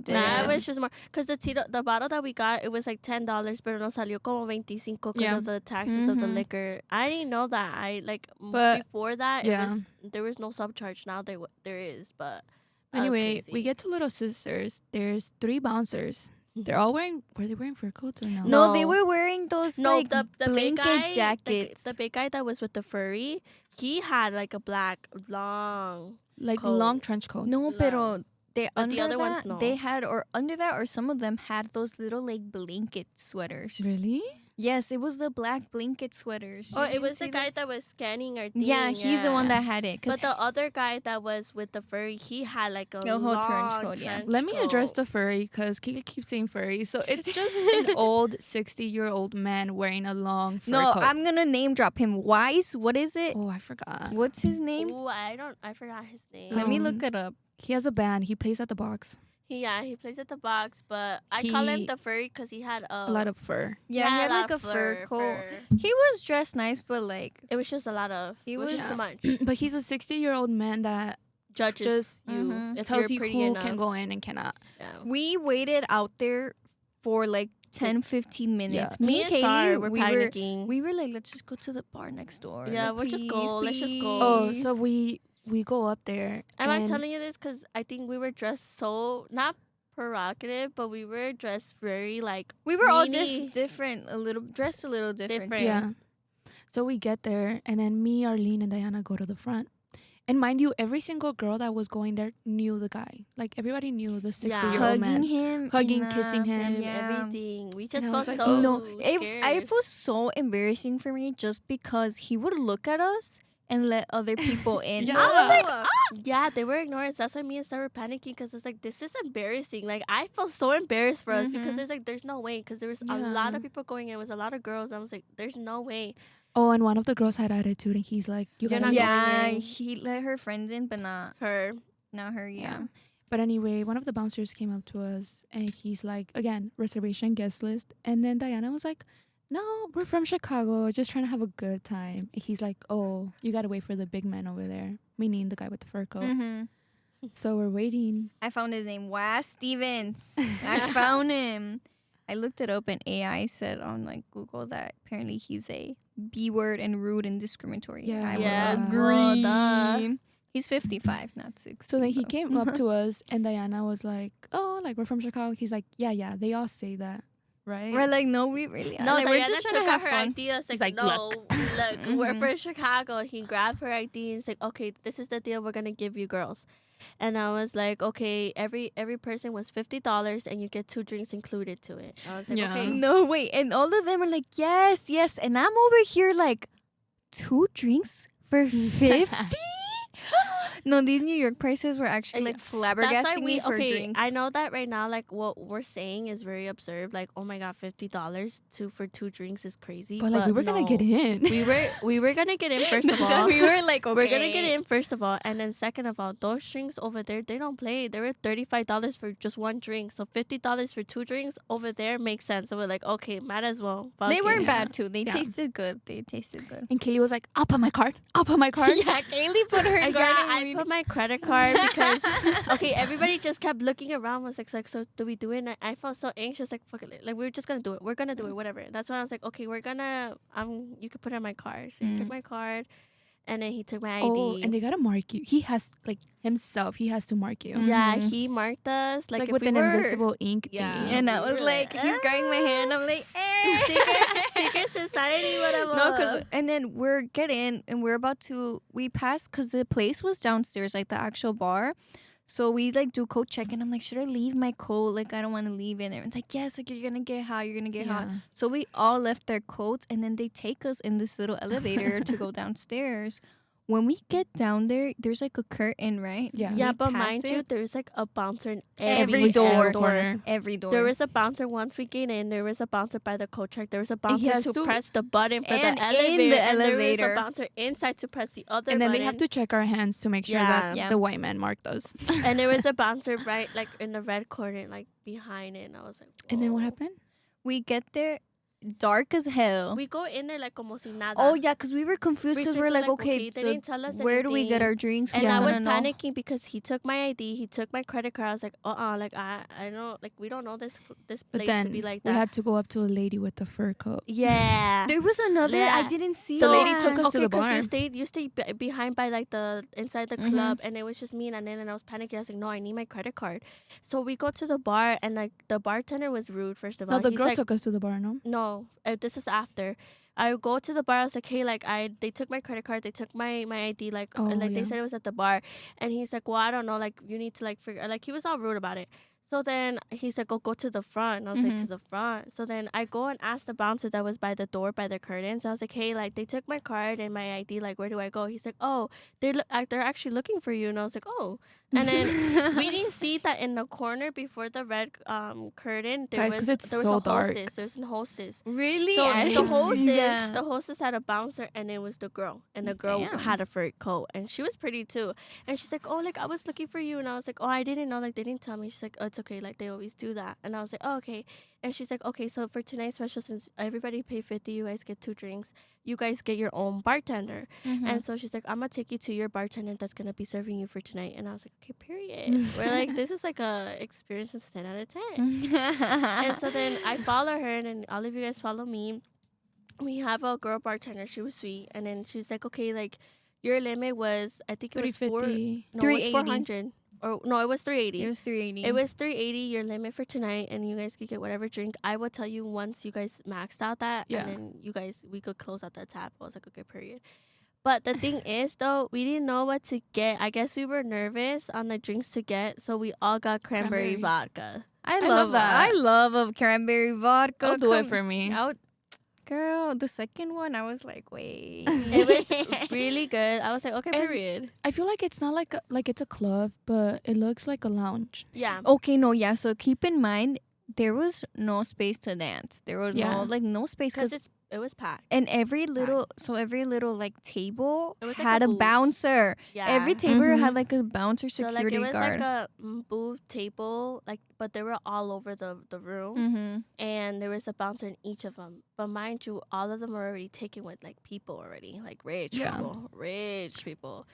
Nah, Yeah. it was just more because the bottle that we got, it was like $10, but nos salió como 25 because Yeah. of the taxes of the Mhm. liquor. I didn't know that. I like But, before that, yeah. there was no subcharge. Now there is, but that was Anyway, we crazy. get to Little Sisters. There's 3 bouncers. They're all wearing. Were they wearing fur coats or no? No, they No. were wearing those no like the big blanket guy, jackets. the big guy that was with the furry, he had like a black long. Like coat. long trench coats. No, long. pero they But under the other ones, that, no. they had, or under that, or some of them had those little like blanket sweaters. Really? Yes, it was the black blanket sweaters. Oh, You it didn't was see the guy that was scanning our thing. Yeah, he's the one yeah. that had it. But 'Cause the other guy that was with the furry, he had like a The whole trench long coat, yeah. trench Let me address coat. the furry because Kayla keeps saying furry. So it's just an old 60-year-old man wearing a long fur no, coat. I'm gonna name drop him. Wise, what is it? Oh, I forgot. What's his name? Ooh, I forgot his name. Let me Um, look it up. He has a band. He plays at the box. He plays at the box, but I call him He- the furry because he had A lot of fur. Yeah, he had a like a lot fur coat. fur. He was dressed nice, but like It was just a lot of. He It was was- just too much. But he's a 60-year-old man that Judges Just- you Mhm. if tells you're you pretty who enough. can go in and cannot. Yeah. we waited out there for like 10, 15 minutes. Yeah. Me and Star were we panicking. we were like, let's just go to the bar next door. Yeah, Like, we'll just go. please, Let's just go. Oh, please. so we go up there. Am I and telling you this because I think we were dressed so not provocative, but we were dressed very like we were all meanie. different, a little dressed a little different. Different. Yeah. So we get there, and then me, Arlene, and Diana go to the front. And mind you, every single girl that was going there knew the guy. Like everybody knew the 60-year-old Hugging man. him, Hugging, and, kissing him. and Yeah. everything. We just I felt was like, so No, scared. it was so embarrassing for me just because he would look at us and let other people in. Yeah. I was like, "Ah!" Yeah, they were ignoring us. That's why me and Sarah were panicking because it's like this is embarrassing. Like I felt so embarrassed for us because Mhm. it's like there's no way because there was a lot Yeah. of people going in. It was a lot of girls. I was like, there's no way. Oh, and one of the girls had attitude, and he's like, "You You're gotta not go." yeah, going in. he let her friends in, but not Her. her. Yeah. But anyway, one of the bouncers came up to us, and he's like, again, reservation guest list. And then Diana was like, "No, we're from Chicago, just trying to have a good time." And he's like, "Oh, you gotta wait for the big man over there," meaning the guy with the fur coat. Mm-hmm. So we're waiting. I found his name, Wes Stevens. I found him. I looked it up, and AI said on like Google that apparently he's a B word and rude and discriminatory. Yeah. I Yeah, would well, agree. duh. He's 55, not 60. So then he so. came up to us, and Diana was like, "Oh, like we're from Chicago." He's like, "Yeah, they all say that, right?" We're like, no, we really are. No, like, Diana we're just took trying to out have her fun. ID. I was He's like, like, no, look, we're Mhm. from Chicago. He grabbed her ID and said, okay, this is the deal we're gonna give you girls. And I was like, okay, every person was $50 and you get 2 drinks included to it. I was like, Yeah. okay. No, wait. And all of them are like, yes, yes. And I'm over here like, 2 drinks for 50? No, these New York prices were actually like That's why flabbergasting we me for okay. drinks. I know that right now, like what we're saying is very absurd. Like, oh my god, $50 for 2 drinks is crazy. But like we were gonna get no. in. We were gonna get in first of That's why all. we were like, okay. We're gonna get in first of all, and then second of all, those drinks over there, they don't play. They were $35 for just 1 drink, so $50 for 2 drinks over there makes sense. So we're like, okay, might as well. Fuck They it. weren't Yeah. bad too. They Yeah. tasted good. They tasted good. And Kaylee was like, "I'll put my card. I'll put my card." Yeah, Kaylee put her Yeah, card I in. put my credit card because okay, everybody just kept looking around. Was like, so do we do it? And I felt so anxious. Like, fuck it. Like, we're just gonna do it. We're gonna do it. Whatever. That's why I was like, okay, we're gonna. You could put it on my card. So he took my card, and then he took my ID. Oh, and they gotta mark you. He has like himself. He has to mark you. yeah, Mhm. he marked us It's like, like if with we an were, invisible ink Yeah. thingy. And I we was were like, like, he's grabbing my hand. I'm like, Secret society, whatever. No, cause and then we're getting and we're about to we passed because the place was downstairs, like the actual bar. So we like do coat check and I'm like, should I leave my coat? Like I don't want to leave it. And it's like, yes, like you're gonna get hot, you're gonna get hot. Yeah. So we all left their coats and then they take us in this little elevator to go downstairs. When we get down there, there's like a curtain, right? Yeah. Yeah, We but pass mind you, it, there's like a bouncer in Every every door. corner. every door. There was a bouncer once we get in. There was a bouncer by the coat check. There was a bouncer has to to- press the button for And the in elevator. the And there elevator. was a bouncer inside to press the other And then button. they have to check our hands to make sure Yeah. that Yeah. the white man marked us. And there was a bouncer right like in the red corner, like behind it. And I was like, And then what whoa. happened? We get there. dark as hell. We go in there like como si nada. Oh yeah, because we were confused because we're like, okay, they so didn't tell us where do we get anything. our drinks? And Who's I was gonna know? panicking because he took my ID, he took my credit card. I was like, like I don't like we don't know this But place then to be like we that. had to go up to a lady with a fur coat. Yeah. There was another. Yeah. I didn't see. So that. lady took us to the 'cause bar. You stayed behind by like the inside the Mhm. club, and it was just me and Anan, and I was panicking. I was like, no, I need my credit card. So we go to the bar, and like the bartender was rude. First of all, No, the he's girl like, took us to the bar, no? no, this is after. I go to the bar. I was like, hey, like they took my credit card, they took my ID, like, Oh, and like they yeah. said it was at the bar, and he's like, well, I don't know, like you need to like figure, like he was all rude about it. So then he's like, go to the front. And I was like, to the front. So then I go and ask the bouncer that was by the door, by the curtains. I was like, hey, like they took my card and my ID. Like, where do I go? He's like, oh, they're actually looking for you. And I was like, oh. And then we didn't see that in the corner before the red curtain. There Guys, 'cause was it's there was so a dark. hostess. There's a hostess. Really? So I the didn't see that. hostess had a bouncer, and it was the girl, and the girl Damn. had a fur coat, and she was pretty too. And she's like, oh, like I was looking for you, and I was like, oh, I didn't know, like they didn't tell me. She's like, oh, it's okay, like they always do that. And I was like, oh, okay. And she's like, okay, so for tonight's special, since everybody paid 50, you guys get 2 drinks. You guys get your own bartender. Mhm. And so she's like, I'm gonna take you to your bartender that's gonna be serving you for tonight. And I was like, okay, period. We're like, this is like a experience that's 10 out of 10. And so then I follow her, and then all of you guys follow me. We have a girl bartender. She was sweet. And then she's like, okay, like your limit was, I think it was 350. no, it was 380. 400. Or no, it was 380. It was 380. It was 380, your limit for tonight, and you guys could get whatever drink. I will tell you once you guys maxed out that, Yeah. and then we could close out the tab. I was like, okay, period. But the thing is, though, we didn't know what to get. I guess we were nervous on the drinks to get, so we all got cranberry Cranberries. vodka. I love love that. that. I love a cranberry vodka. I'll do it Come- for me. Girl, the second one, I was like, wait. It was really good. I was like, okay, And- period. I feel like it's not like it's a club, but it looks like a lounge. Yeah. Okay, no, yeah. So keep in mind, there was no space to dance. There was Yeah. no space Because because it was packed. and every little like table It was like had a a booth. bouncer. Yeah. Every table Mhm. had like a bouncer so security like it was guard. like a booth table, like, but they were all over the room. Mm-hmm. And there was a bouncer in each of them. But mind you, all of them were already taken with like people already, like rich Yeah. people.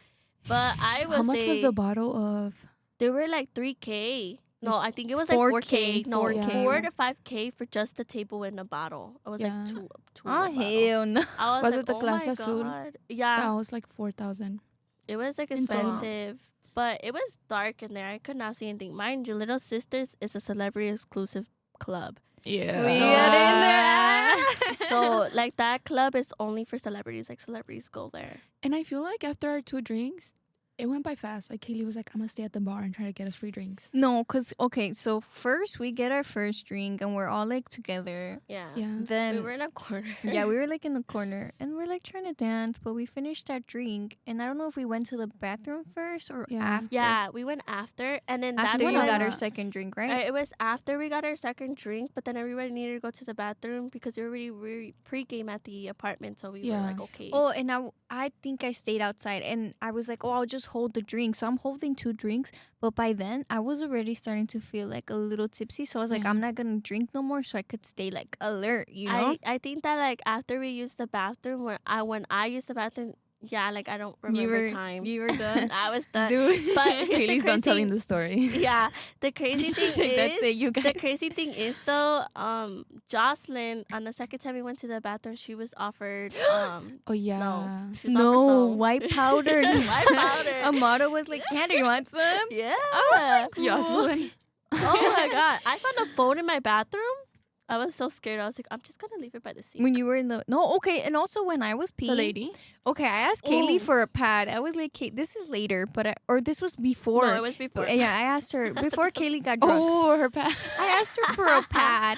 But I would How much say was the bottle of? they were like 3K. No, I think it was like 4K. 4K. No, 4K. 4 to 5K for just the table and a bottle. It was Yeah. like two. Oh a bottle. hell no! I Was like, it the oh Glass my Azul? God. Yeah, That was like 4,000. it was like Insane. expensive. But it was dark in there. I could not see anything. Mind you, Little Sisters is a celebrity exclusive club. Yeah. We So- got in there. So like that club is only for celebrities. Like celebrities go there. And I feel like after our 2 drinks, it went by fast. Like Kaylee was like, I'm gonna stay at the bar and try to get us free drinks. No, cause okay, so first we get our first drink and we're all like together. Yeah. Yeah. Then We were in a corner. yeah, we were like in the corner and we're like trying to dance, but we finished that drink and I don't know if we went to the bathroom first or Yeah. after. Yeah, we went after, and then After that's you when got I- our second drink, right? it was after we got our second drink, but then everybody needed to go to the bathroom because we were pre-game at the apartment, so we were Yeah. like, okay. Oh, and I think I stayed outside and I was like, oh, I'll just hold the drink. So I'm holding 2 drinks, but by then I was already starting to feel like a little tipsy. So I was like, Yeah. I'm not gonna drink no more, so I could stay like alert, you know? I think that like after we used the bathroom, when I used the bathroom, yeah, like I don't you remember were time. You were done. I was done. Dude. But here's the Kaylee's done crazy- telling the story. Yeah, the crazy thing is That's it, you the guys. crazy thing is though, Jocelyn on the second time we went to the bathroom, she was offered Oh yeah. She's Snow, offered snow. white powder. White powder. Amato was like, Candy, you want some? Yeah. Jocelyn. Oh my god. I found a phone in my bathroom. I was so scared. I was like, I'm just gonna leave it by the sink. When you were in the no, okay, and also when I was peeing, The lady. okay, I asked Kaylee Oh. for a pad. I was like, this is later, but or this was before. No, it was before. Yeah, I asked her before Kaylee got drunk. Oh, her pad. I asked her for a pad,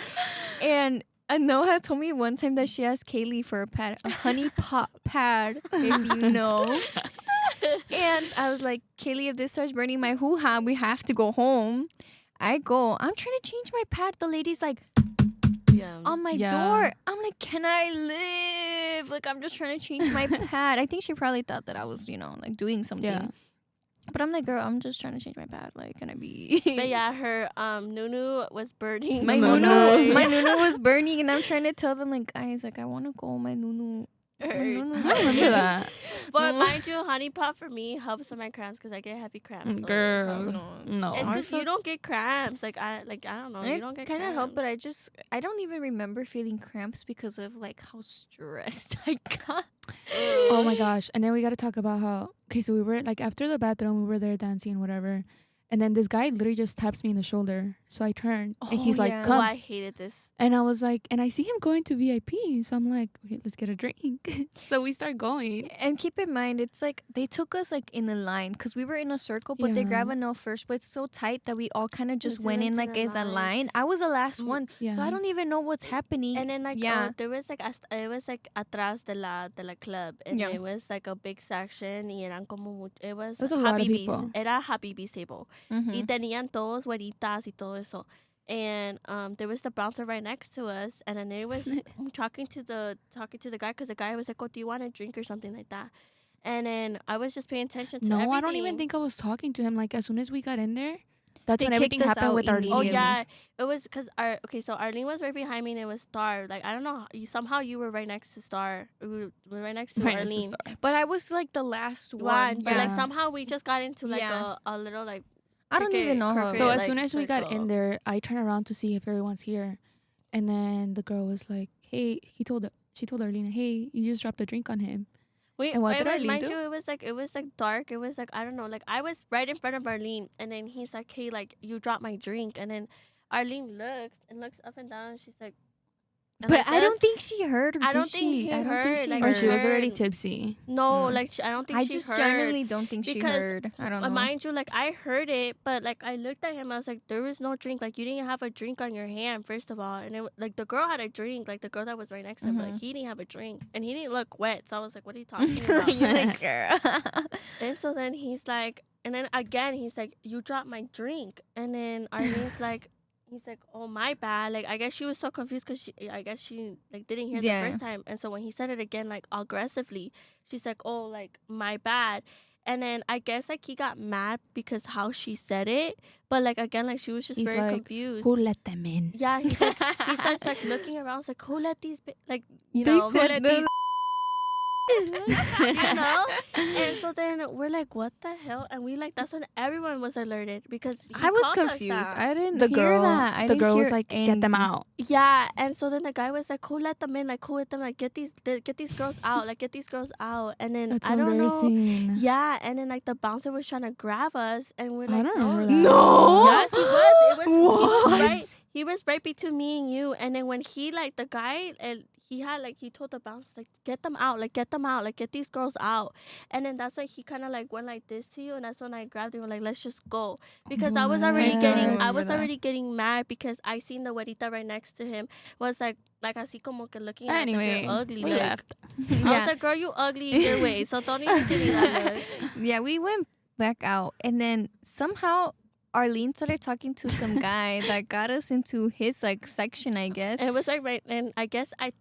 and Noah told me one time that she asked Kaylee for a pad, a honey pot pad, if you know. And I was like, Kaylee, if this starts burning my hoo-ha, we have to go home. I go. I'm trying to change my pad. The lady's like Yeah. on my Yeah. door. I'm like, can I live? Like, I'm just trying to change my pad. I think she probably thought that I was, like doing something. Yeah. But I'm like, girl, I'm just trying to change my pad. Like, can I be? But yeah, her Nunu was burning. my No, nunu, no. my nunu was burning, and I'm trying to tell them like, guys, like I want to go. My nunu. I remember that. But mind you, honey pot for me helps with my cramps because I get heavy cramps. So Girl, no. no. it's I because you felt- don't get cramps. Like I don't know. You don't get kind of cramps. help, but I don't even remember feeling cramps because of like how stressed I got. Oh my gosh. And then we got to talk about how, okay, so we were like, after the bathroom, we were there dancing and whatever. And then this guy literally just taps me in the shoulder. So I turned and he's Oh, like, yeah. Oh, come. I hated this. And I was like, and I see him going to VIP. So I'm like, okay, let's get a drink. So we start going. And keep in mind, it's like they took us like in a line because we were in a circle, but they Yeah. grab a no first, but it's so tight that we all kind of just We went didn't in do like the as a line. line. I was the last Mm, one, Yeah. so I don't even know what's happening. And then like yeah. there was like it was like atrás de la club, and Yeah. it was like a big section. Y eran como it was It was a lot of Habibis. people. Era Habibis table. Mhm. Y tenían todos güeritas y todo eso. And there was the bouncer right next to us, and then it was talking to the guy because the guy was like, "Oh, do you want a drink or something like that?" And then I was just paying attention to No, everything. I don't even think I was talking to him. Like, as soon as we got in there, that's They when everything kicked us happened out with our Oh immediately. yeah, it was because so Arlene was right behind me and it was Star. Like I don't know, somehow you were right next to Star. We were right next to Right next to Arlene. Star. But I was like the last one. One, but like Yeah. somehow we just got into like Yeah. a little like I don't even know how. crooked, So like, as soon as we got circle. in there, I turned around to see if everyone's here, and then the girl was like, "Hey," she told Arlene, "Hey, you just dropped a drink on him." We, And what did was- Arlene mind do? you, it was like dark. It was like I don't know. Like I was right in front of Arlene, and then he's like, "Hey, like you dropped my drink," and then Arlene looks up and down. And she's like, and But like I don't this. think she heard. I did don't think she? he I don't think heard, she like, Or heard. she was already heard- tipsy. No, Mm. like I don't think I she just heard. genuinely don't think she because, heard. I don't know. Mind you, like I heard it, but like I looked at him, I was like, there was no drink. Like you didn't have a drink on your hand, first of all, and like the girl had a drink, like the girl that was right next to him, but like, Mhm. he didn't have a drink, and he didn't look wet. So I was like, what are you talking about? You're like, girl. And so then he's like, and then again he's like, you dropped my drink, and then Arlene's like. He's like, oh, my bad. Like, I guess she was so confused because I guess she, like, didn't hear Yeah. the first time. And so when he said it again, like, aggressively, she's like, oh, like, my bad. And then I guess, like, he got mad because how she said it. But, like, again, like, she was just He's very like, confused. Who let them in? Yeah, he's like, he starts, like, looking around. He's like, who let these, like, you They know, who said let the- these, you know? And so then we're like, what the hell? And we, like, that's when everyone was alerted because he I was called us confused. that. I didn't The hear girl, that. I the didn't girl was hear like, "Get them anything. out." Yeah, and so then the guy was like, "Who let them in? Like, who let them? Like, get these girls out! Like, get these girls out!" And then That's I don't know. embarrassing. Yeah, and then like the bouncer was trying to grab us, and we're like, I don't "No." remember that. No. Yes, he was. It was. He was What? right. He was right between me and you. And then when he like the guy, and he had like he told the bouncer like, "Get them out! Like, get them out! Like, get these girls out!" And then that's like he kind of like went like this to you, and that's when I grabbed him like, "Let's just go," because I was already What? getting. I I remember was that. already getting mad because I seen the güerita right next to him was like así como que looking at us like, Anyway, "You're ugly." we Like, left. I was Yeah. like, "Girl, you ugly either way." So don't even give me that look. Yeah, we went back out, and then somehow Arlene started talking to some guy that got us into his like section, I guess. And it was like right, and I guess I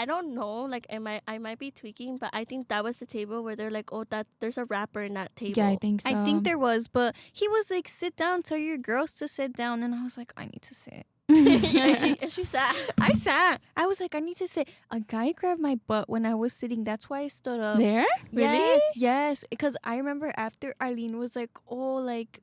don't know, like I might be tweaking, but I think that was the table where they're like, oh, that there's a rapper in that table. Yeah, I think so. I think there was, but he was like, "Sit down, tell your girls to sit down," and I was like, "I need to sit." and she sat. I sat. I was like, "I need to sit." A guy grabbed my butt when I was sitting. That's why I stood up. There? Yes, yes. Because I remember after Arlene was like, "Oh, like,"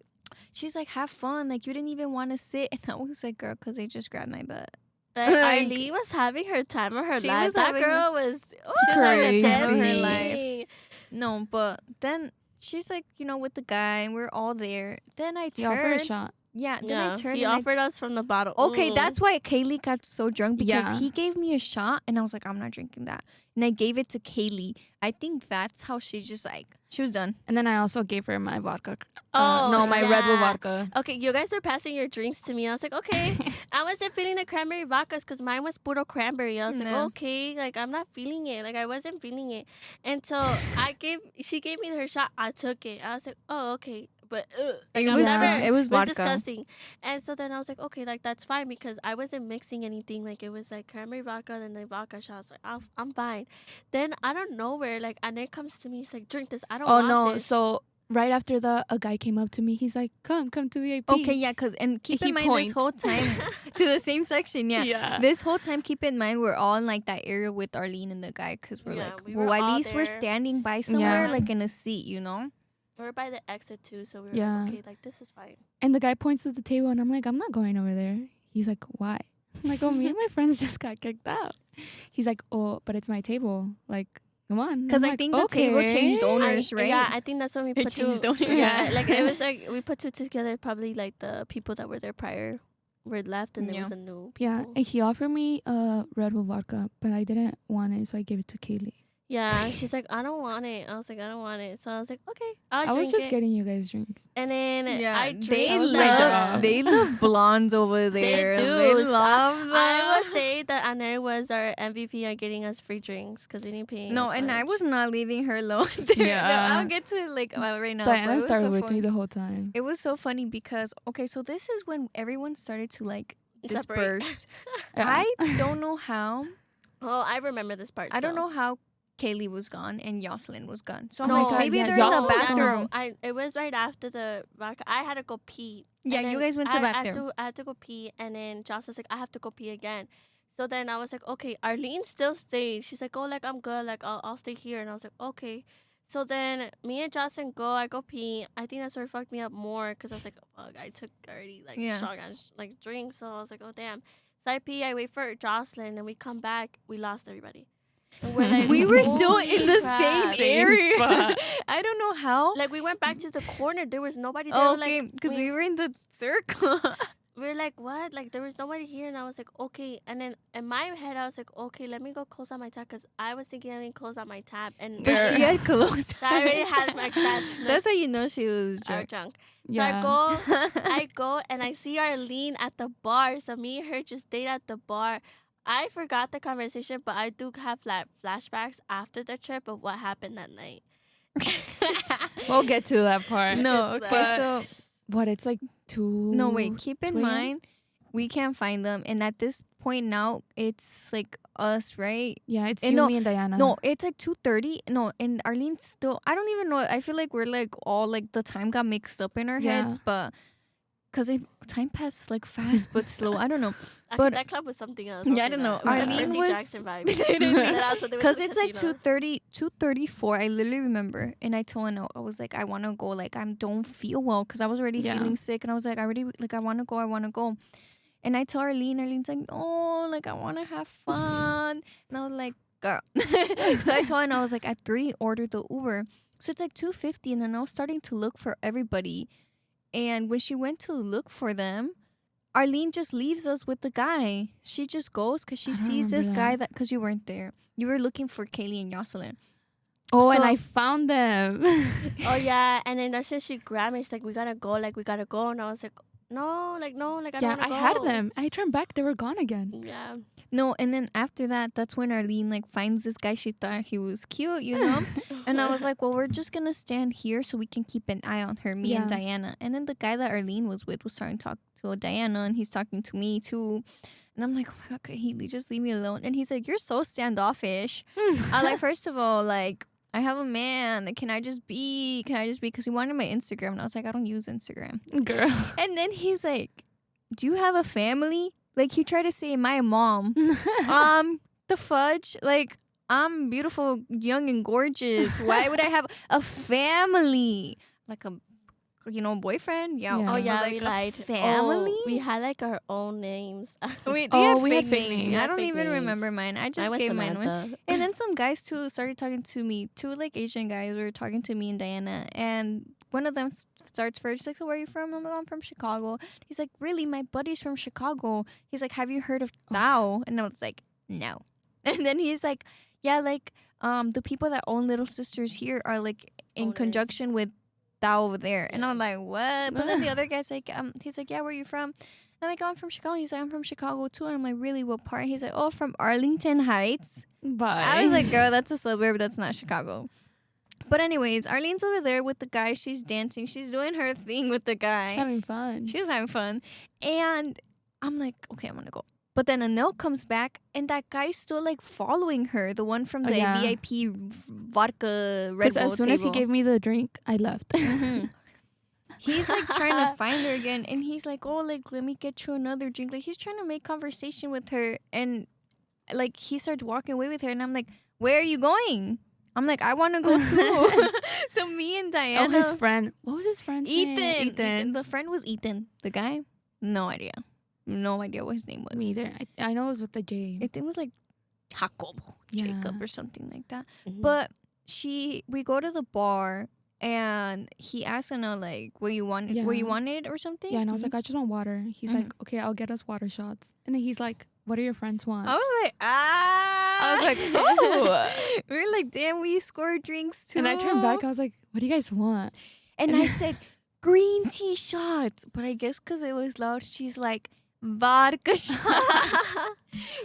she's like, "Have fun. Like, you didn't even want to sit." And I was like, "Girl, because they just grabbed my butt." Like, Like, Arlene was having her time of her she life. was That having- girl was. Oh, she was having the time of her dancing. life. No, but then she's like, with the guy, and we're all there. Then I He offered a turned. shot. Yeah, then Yeah, I turned. he and I- offered us from the bottle. Okay, Ooh. that's why Kaylee got so drunk because Yeah. he gave me a shot and I was like, I'm not drinking that. And I gave it to Kaylee. I think that's how she just like, she was done. And then I also gave her my vodka. Oh, no, my Red Bull yeah. vodka. Okay, you guys were passing your drinks to me. I was like, okay. I wasn't feeling the cranberry vodkas because mine was puro cranberry. I was like, No. okay, like I'm not feeling it. Like I wasn't feeling it. And so she gave me her shot. I took it. I was like, oh, okay. But like, It I'm was never, just- it was vodka. disgusting. And so then I was like, okay, like that's fine because I wasn't mixing anything. Like it was like cranberry vodka and then the vodka shot. I was like, I'm fine. Then out of nowhere, like Annette comes to me. She's like, drink this. I don't Oh want no! this. So right after a guy came up to me. He's like, come to VIP. Okay, yeah, and keep He in mind points. this whole time to the same section, yeah. Yeah. This whole time, keep in mind we're all in like that area with Arlene and the guy, because we're Yeah, like, we well, were at all least we're there. standing by somewhere, Yeah. like in a seat, you know. We're by the exit too, so we were Yeah. like, okay, like this is fine. And the guy points to the table, and I'm like, I'm not going over there. He's like, why? I'm like, oh, me and my friends just got kicked out. He's like, oh, but it's my table. Like, come on. Because I'm I like, think the table changed owners, right? Yeah, I think that's when we It put two. changed owners. Yeah, Yeah. like it was like we put two together. Probably like the people that were there prior were left, and there Yeah. was a new people. Yeah, and he offered me Red Bull vodka, but I didn't want it, so I gave it to Kaylee. Yeah, she's like, I don't want it. I was like, I don't want it. So I was like, okay, I'll I drink was just it. getting you guys drinks. And then Yeah, I drink. I was the- like, love they love blondes over there. do. They love them. I would say that Anel was our MVP on getting us free drinks because we didn't pay. No, as and I much. was not leaving her alone. There. Yeah. No, I'll get to like right now. but it Diana was started so with funny. me the whole time. It was so funny because okay, so this is when everyone started to like Separate. disperse. Yeah. I don't know how. Oh, I remember this part. I don't still. know how Kaylee was gone and Jocelyn was gone. So I'm Oh my like, God, maybe yeah, they're in the Jocelyn was bathroom. gone. It was right after the vodka. I had to go pee. Yeah, And you then guys went to the I bathroom. I had to go pee, and then Joss was like, I have to go pee again. So then I was like, okay, Arlene still stayed. She's like, oh, like I'm good. Like I'll stay here. And I was like, okay. So then me and Jocelyn go. I go pee. I think that's where it fucked me up more because I was like, oh, fuck, I took already like Yeah. strong ass like drinks. So I was like, oh damn. So I pee. I wait for Jocelyn, and we come back. We lost everybody. And we're like, We were still holy in the crap. same area. spot. I don't know how. Like we went back to the corner. There was nobody there. Okay, Like, because we were in the circle. we were like, what? Like, there was nobody here. And I was like, okay. And then in my head, I was like, okay, let me go close out my tab. Because I was thinking I didn't close out my tab. And But she had closed. I already had my tab. That's how you know she was drunk. drunk. So Yeah. I go and I see Arlene at the bar. So me and her just stayed at the bar. I forgot the conversation, but I do have flashbacks after the trip of what happened that night. We'll get to that part. No, It's okay, that. so What? It's like 2. no, wait. Keep in 2 a.m.? mind, we can't find them, and at this point now, it's like us, right? Yeah, it's And you, no, me, and Diana. No, it's like 2:30. No, and Arlene's still. I don't even know. I feel like we're like all like the time got mixed up in our Yeah. heads, but because time passed like fast but slow. I don't know. I But- think that club was something else. Yeah, I wasn't don't know. it? It was Arlene a Percy was- Jackson vibe. Literally. That's what they went Because to the it's like casino. 2:34. I literally remember, and I told Anna, I was like, I want to go. Like, I don't feel well because I was already Yeah. feeling sick, and I was like, I want to go. I want to go. And I tell Arlene. Arlene's like, oh, like I want to have fun. And I was like, girl. So I told her, and I was like, at 3, ordered the Uber. So it's like 2:50, and then I was starting to look for everybody. And when she went to look for them, Arlene just leaves us with the guy. She just goes because she I don't sees this remember guy that. that because you weren't there. You were looking for Kaylee and Jocelyn. Oh, and So- I found them. Oh yeah, and then that's when she grabbed me. She's like, we gotta go, and I was like, no, I yeah, don't I wanna had go. them. I turned back. They were gone again. Yeah, No, and then after that, that's when Arlene like finds this guy. She thought he was cute, you know. And I was like, well, we're just gonna stand here so we can keep an eye on her, me and Yeah. Diana. And then the guy that Arlene was with was starting to talk to Diana, and he's talking to me too. And I'm like, oh my god, Kahili, just leave me alone. And he's like, you're so standoffish. I'm like, first of all, like, I have a man. Like, can I just be? Because he wanted my Instagram, and I was like, I don't use Instagram. Girl. And then he's like, do you have a family? Like, he tried to say my mom. The fudge, like, I'm beautiful, young, and gorgeous. Why would I have a family? Like a, boyfriend? Yeah. Yeah. oh yeah, like we a lied. family? Oh, we had like our own names. Wait, Oh, they we had had fake fake names. names. I Yeah, don't fake even names. remember mine. I I just was gave mine one. Samantha. And then some guys too started talking to me. 2 like Asian guys were talking to me and Diana, and one of them starts first. He's like, "So where are you from?" I'm like, "I'm from Chicago." He's like, "Really? My buddy's from Chicago." He's like, "Have you heard of Thao?" And I was like, "No." And then he's like, "Yeah, like the people that own Little Sisters here are like in Owners. conjunction with Thao over there." And Yeah. I'm like, "What?" But then the other guy's like, he's like, "Yeah, where are you from?" And I'm like, "Oh, I'm from Chicago." He's like, "I'm from Chicago too." And I'm like, "Really? What part?" He's like, "Oh, from Arlington Heights." Bye. I was like, girl, that's a suburb. That's not Chicago. But anyways, Arlene's over there with the guy. She's dancing. She's doing her thing with the guy. She's having fun. She was having fun. And I'm like, okay, I'm going to go. But then Anil comes back, and that guy's still like following her, the one from the Yeah. VIP vodka Red Because Bull as soon as he table. gave me the drink, I left. Mhm. He's like trying to find her again, and he's like, "Oh, like let me get you another drink." Like he's trying to make conversation with her, and like he starts walking away with her, and I'm like, "Where are you going?" I'm like, "I want to go too." So me and Diana, Oh, his friend. What was his friend's name? Ethan. The friend was Ethan. The guy, no idea, no idea what his name was. Me either. I know it was with the J. I think it was like Jacobo, Yeah. Jacob, or something like that. Mhm. But we go to the bar, and he asked Anna like, "What you wanted? What you Yeah. wanted or something?" Yeah, and I was like, I just want water. He's like, Mhm. okay, I'll get us water shots. And then he's like, what do your friends want? I was like, ah. I was like, oh. We were like, damn, we scored drinks too. And I turned back, I was like, what do you guys want? and I said, green tea shots. But I guess because it was loud, she's like, vodka shots.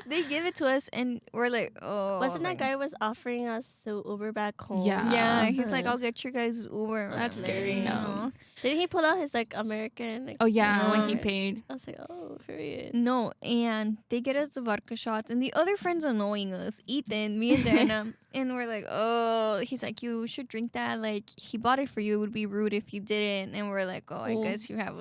They give it to us, and we're like, oh. Wasn't that like- guy was offering us to Uber back home? Yeah. Yeah, he's like, Uh-huh. I'll get your guys Uber. That's scary, no. Didn't he pull out his like American? Oh, yeah, when he card? paid. I was like, oh, period. No, and they get us the vodka shots, and the other friend's annoying us, Ethan, me and Diana, and we're like, oh, he's like, you should drink that. Like, he bought it for you. It would be rude if you didn't. And we're like, oh, I Oh. guess you have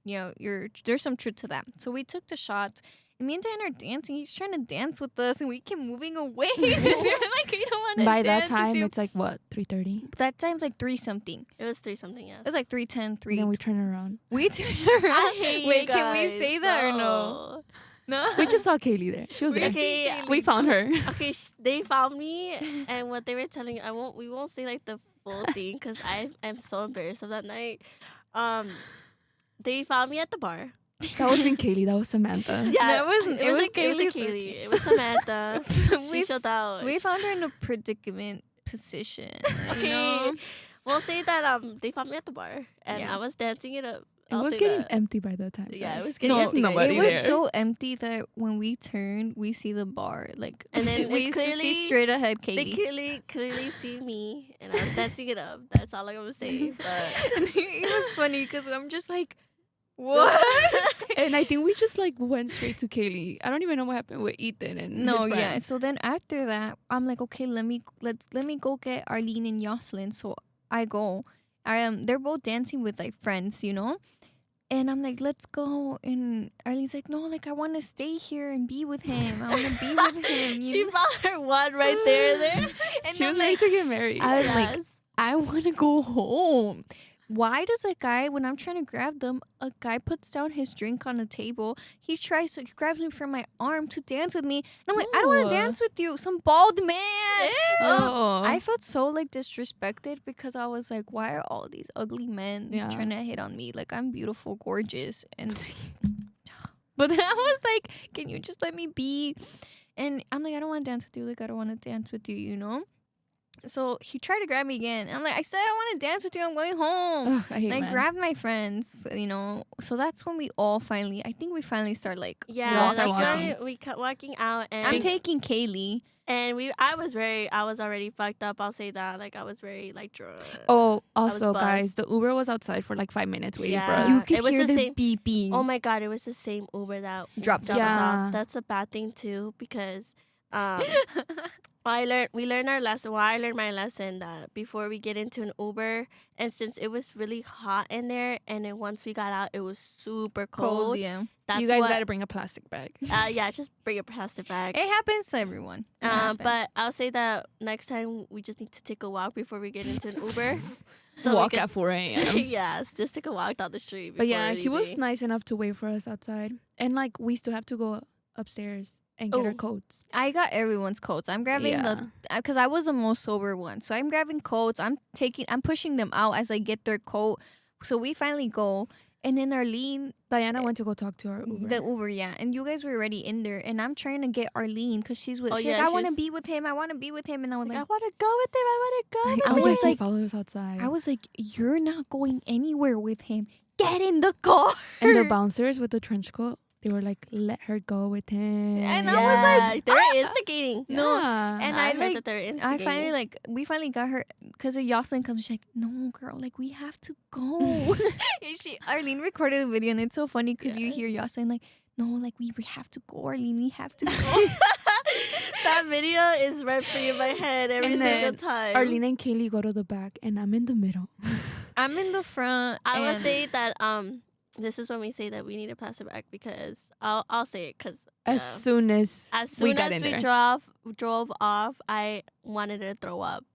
there's some truth to that. So we took the shots, and me and Diana are dancing. He's trying to dance with us, and we keep moving away. We're like, we don't want to By dance that time, with you. it's like, what, 3:30? That time's like 3-something. It was 3-something, yes. It was like 3:10, 3. Then we turn around. We turned around. I hate Wait, you can we guys. say that or no? No. We just saw Kaylee there. She was We there. Okay, see Kaylee. We found her. Okay, they found me, and what they were telling, we won't say like the full thing because I am so embarrassed of that night. They found me at the bar. That wasn't Kaylee. That was Samantha. Yeah, That wasn't- it was like, Kaylee's Kaylee. It was Samantha. she We- showed out. We found her in a predicament position. Okay, You know? we'll say that they found me at the bar, and Yeah. I was dancing it up. It I'll was say getting that. empty by that time. Yeah, it guys. was getting There's empty, guys. nobody It was there. so empty that when we turned, we see the bar. Like, And then we it's used to see clearly- straight ahead They Katie. clearly see me, and I was dancing it up. That's all I'm gonna say. But And it was funny because I'm just like, what? And I think we just like went straight to Kaylee. I don't even know what happened with Ethan and No, his friend. yeah. So then after that, I'm like, okay, let me go get Arlene and Jocelyn. So I go. They're both dancing with like friends, you know. And I'm like, let's go. And Arlene's like, no, like I want to stay here and be with him. I want to be with him. You she know? found her one right there. And She I'm was like, ready to get married. I was like, Yes. I want to go home. Why does a guy, when I'm trying to grab them, a guy puts down his drink on the table. He grabs me from my arm to dance with me. And I'm like, I don't want Ew. to dance with you, some bald man. Oh. I felt so like disrespected because I was like, why are all these ugly men Yeah. trying to hit on me? Like, I'm beautiful, gorgeous. And but then I was like, can you just let me be? And I'm like, I don't want to dance with you. Like, I don't want to dance with you, you know? So he tried to grab me again. And I'm like, I said I don't want to dance with you. I'm going home. Ugh, I hate And I men. grabbed my friends, you know. So that's when we finally start like, Yeah, Walk that's walking. why we kept walking out, and I'm taking Kaylee. I was already fucked up. I'll say that. Like I was very like drunk. Oh, was also, guys, buzzed. the Uber was outside for like 5 minutes waiting for Yeah. us. You could it was hear the the same- beeping. Oh my god, it was the same Uber that Dropped dropped us us off. off. That's a bad thing too because we learned our lesson. Well, I learned my lesson that before we get into an Uber, and since it was really hot in there, and then once we got out, it was super cold. yeah. That's You guys what, gotta bring a plastic bag. yeah, just bring a plastic bag. It happens to everyone. It happens. But I'll say that next time we just need to take a walk before we get into an Uber. So we Walk could- at 4 a.m. yes, just take a walk down the street. But yeah, before he was anything. nice enough to wait for us outside. And like, we still have to go upstairs and get our Oh. coats. I got everyone's coats. I'm grabbing because I was the most sober one. So I'm grabbing coats. I'm pushing them out as I get their coat. So we finally go. And then Arlene, Diana went to go talk to our Uber. the Uber, yeah. And you guys were already in there. And I'm trying to get Arlene because she's with, Oh, she's yeah, like, I she want to was- be with him. I want to be with him. And I was Like, like, I want to go with him. I want to go. I oh, was yes, he like- followed us outside. I was like, you're not going anywhere with him. Get in the car. and the bouncers with the trench coat, they were like, let her go with him. And I Yeah, was like, they're instigating. No, Yeah. and I I heard like, that they're I instigating. finally we finally got her because Jocelyn comes. She's like, "No, girl, like we have to go." And Arlene recorded the video, and it's so funny because you hear Jocelyn like, no, like we have to go, Arlene, we have to go. That video is right for you in my head every And single then time. Arlene and Kaylee go to the back, and I'm in the middle. I'm in the front. I will and- say that this is when we say that we need a plastic bag because I'll say it because As soon as we got in there. drove off, I wanted to throw up.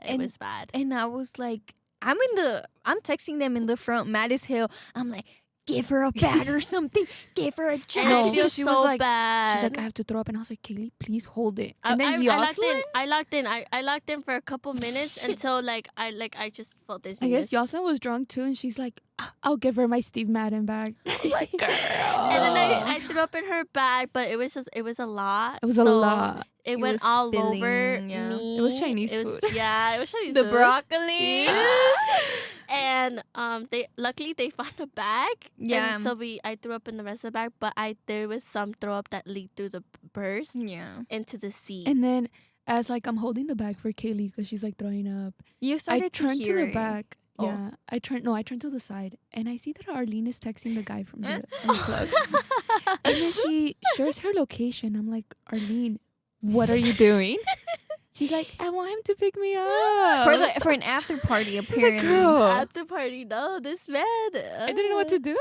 It And- was bad. And I was like, I'm texting them in the front, mad as hell. I'm like, give her a bag or something. Give her a And jacket. No, I feel she so was like- bad. she's like, I have to throw up, and I was like, Kaylee, please hold it. I- And then I locked in. Yoselin, I locked in for a couple minutes until I just felt this. I guess Yoselin was drunk too, and she's like, I'll give her my Steve Madden bag. I was like, girl. And then I threw up in her bag, but it was a lot. It was a So lot. It It went was all spilling, over yeah. me. It was Chinese It was- food. Yeah, it was Chinese The food. broccoli. And they luckily they found a bag. Yeah. And so I threw up in the rest of the bag, but there was some throw up that leaked through the burst Yeah. into the seat. And then as like I'm holding the bag for Kaylee because she's like throwing up, You started I turned to the hear it. back. Oh. Yeah, I turned to the side, and I see that Arlene is texting the guy from the club, and then she shares her location. I'm like, Arlene, what are you doing? She's like, I want him to pick me up. for an after party I was apparently. like, girl, At the party, no, this man. I didn't know what to do.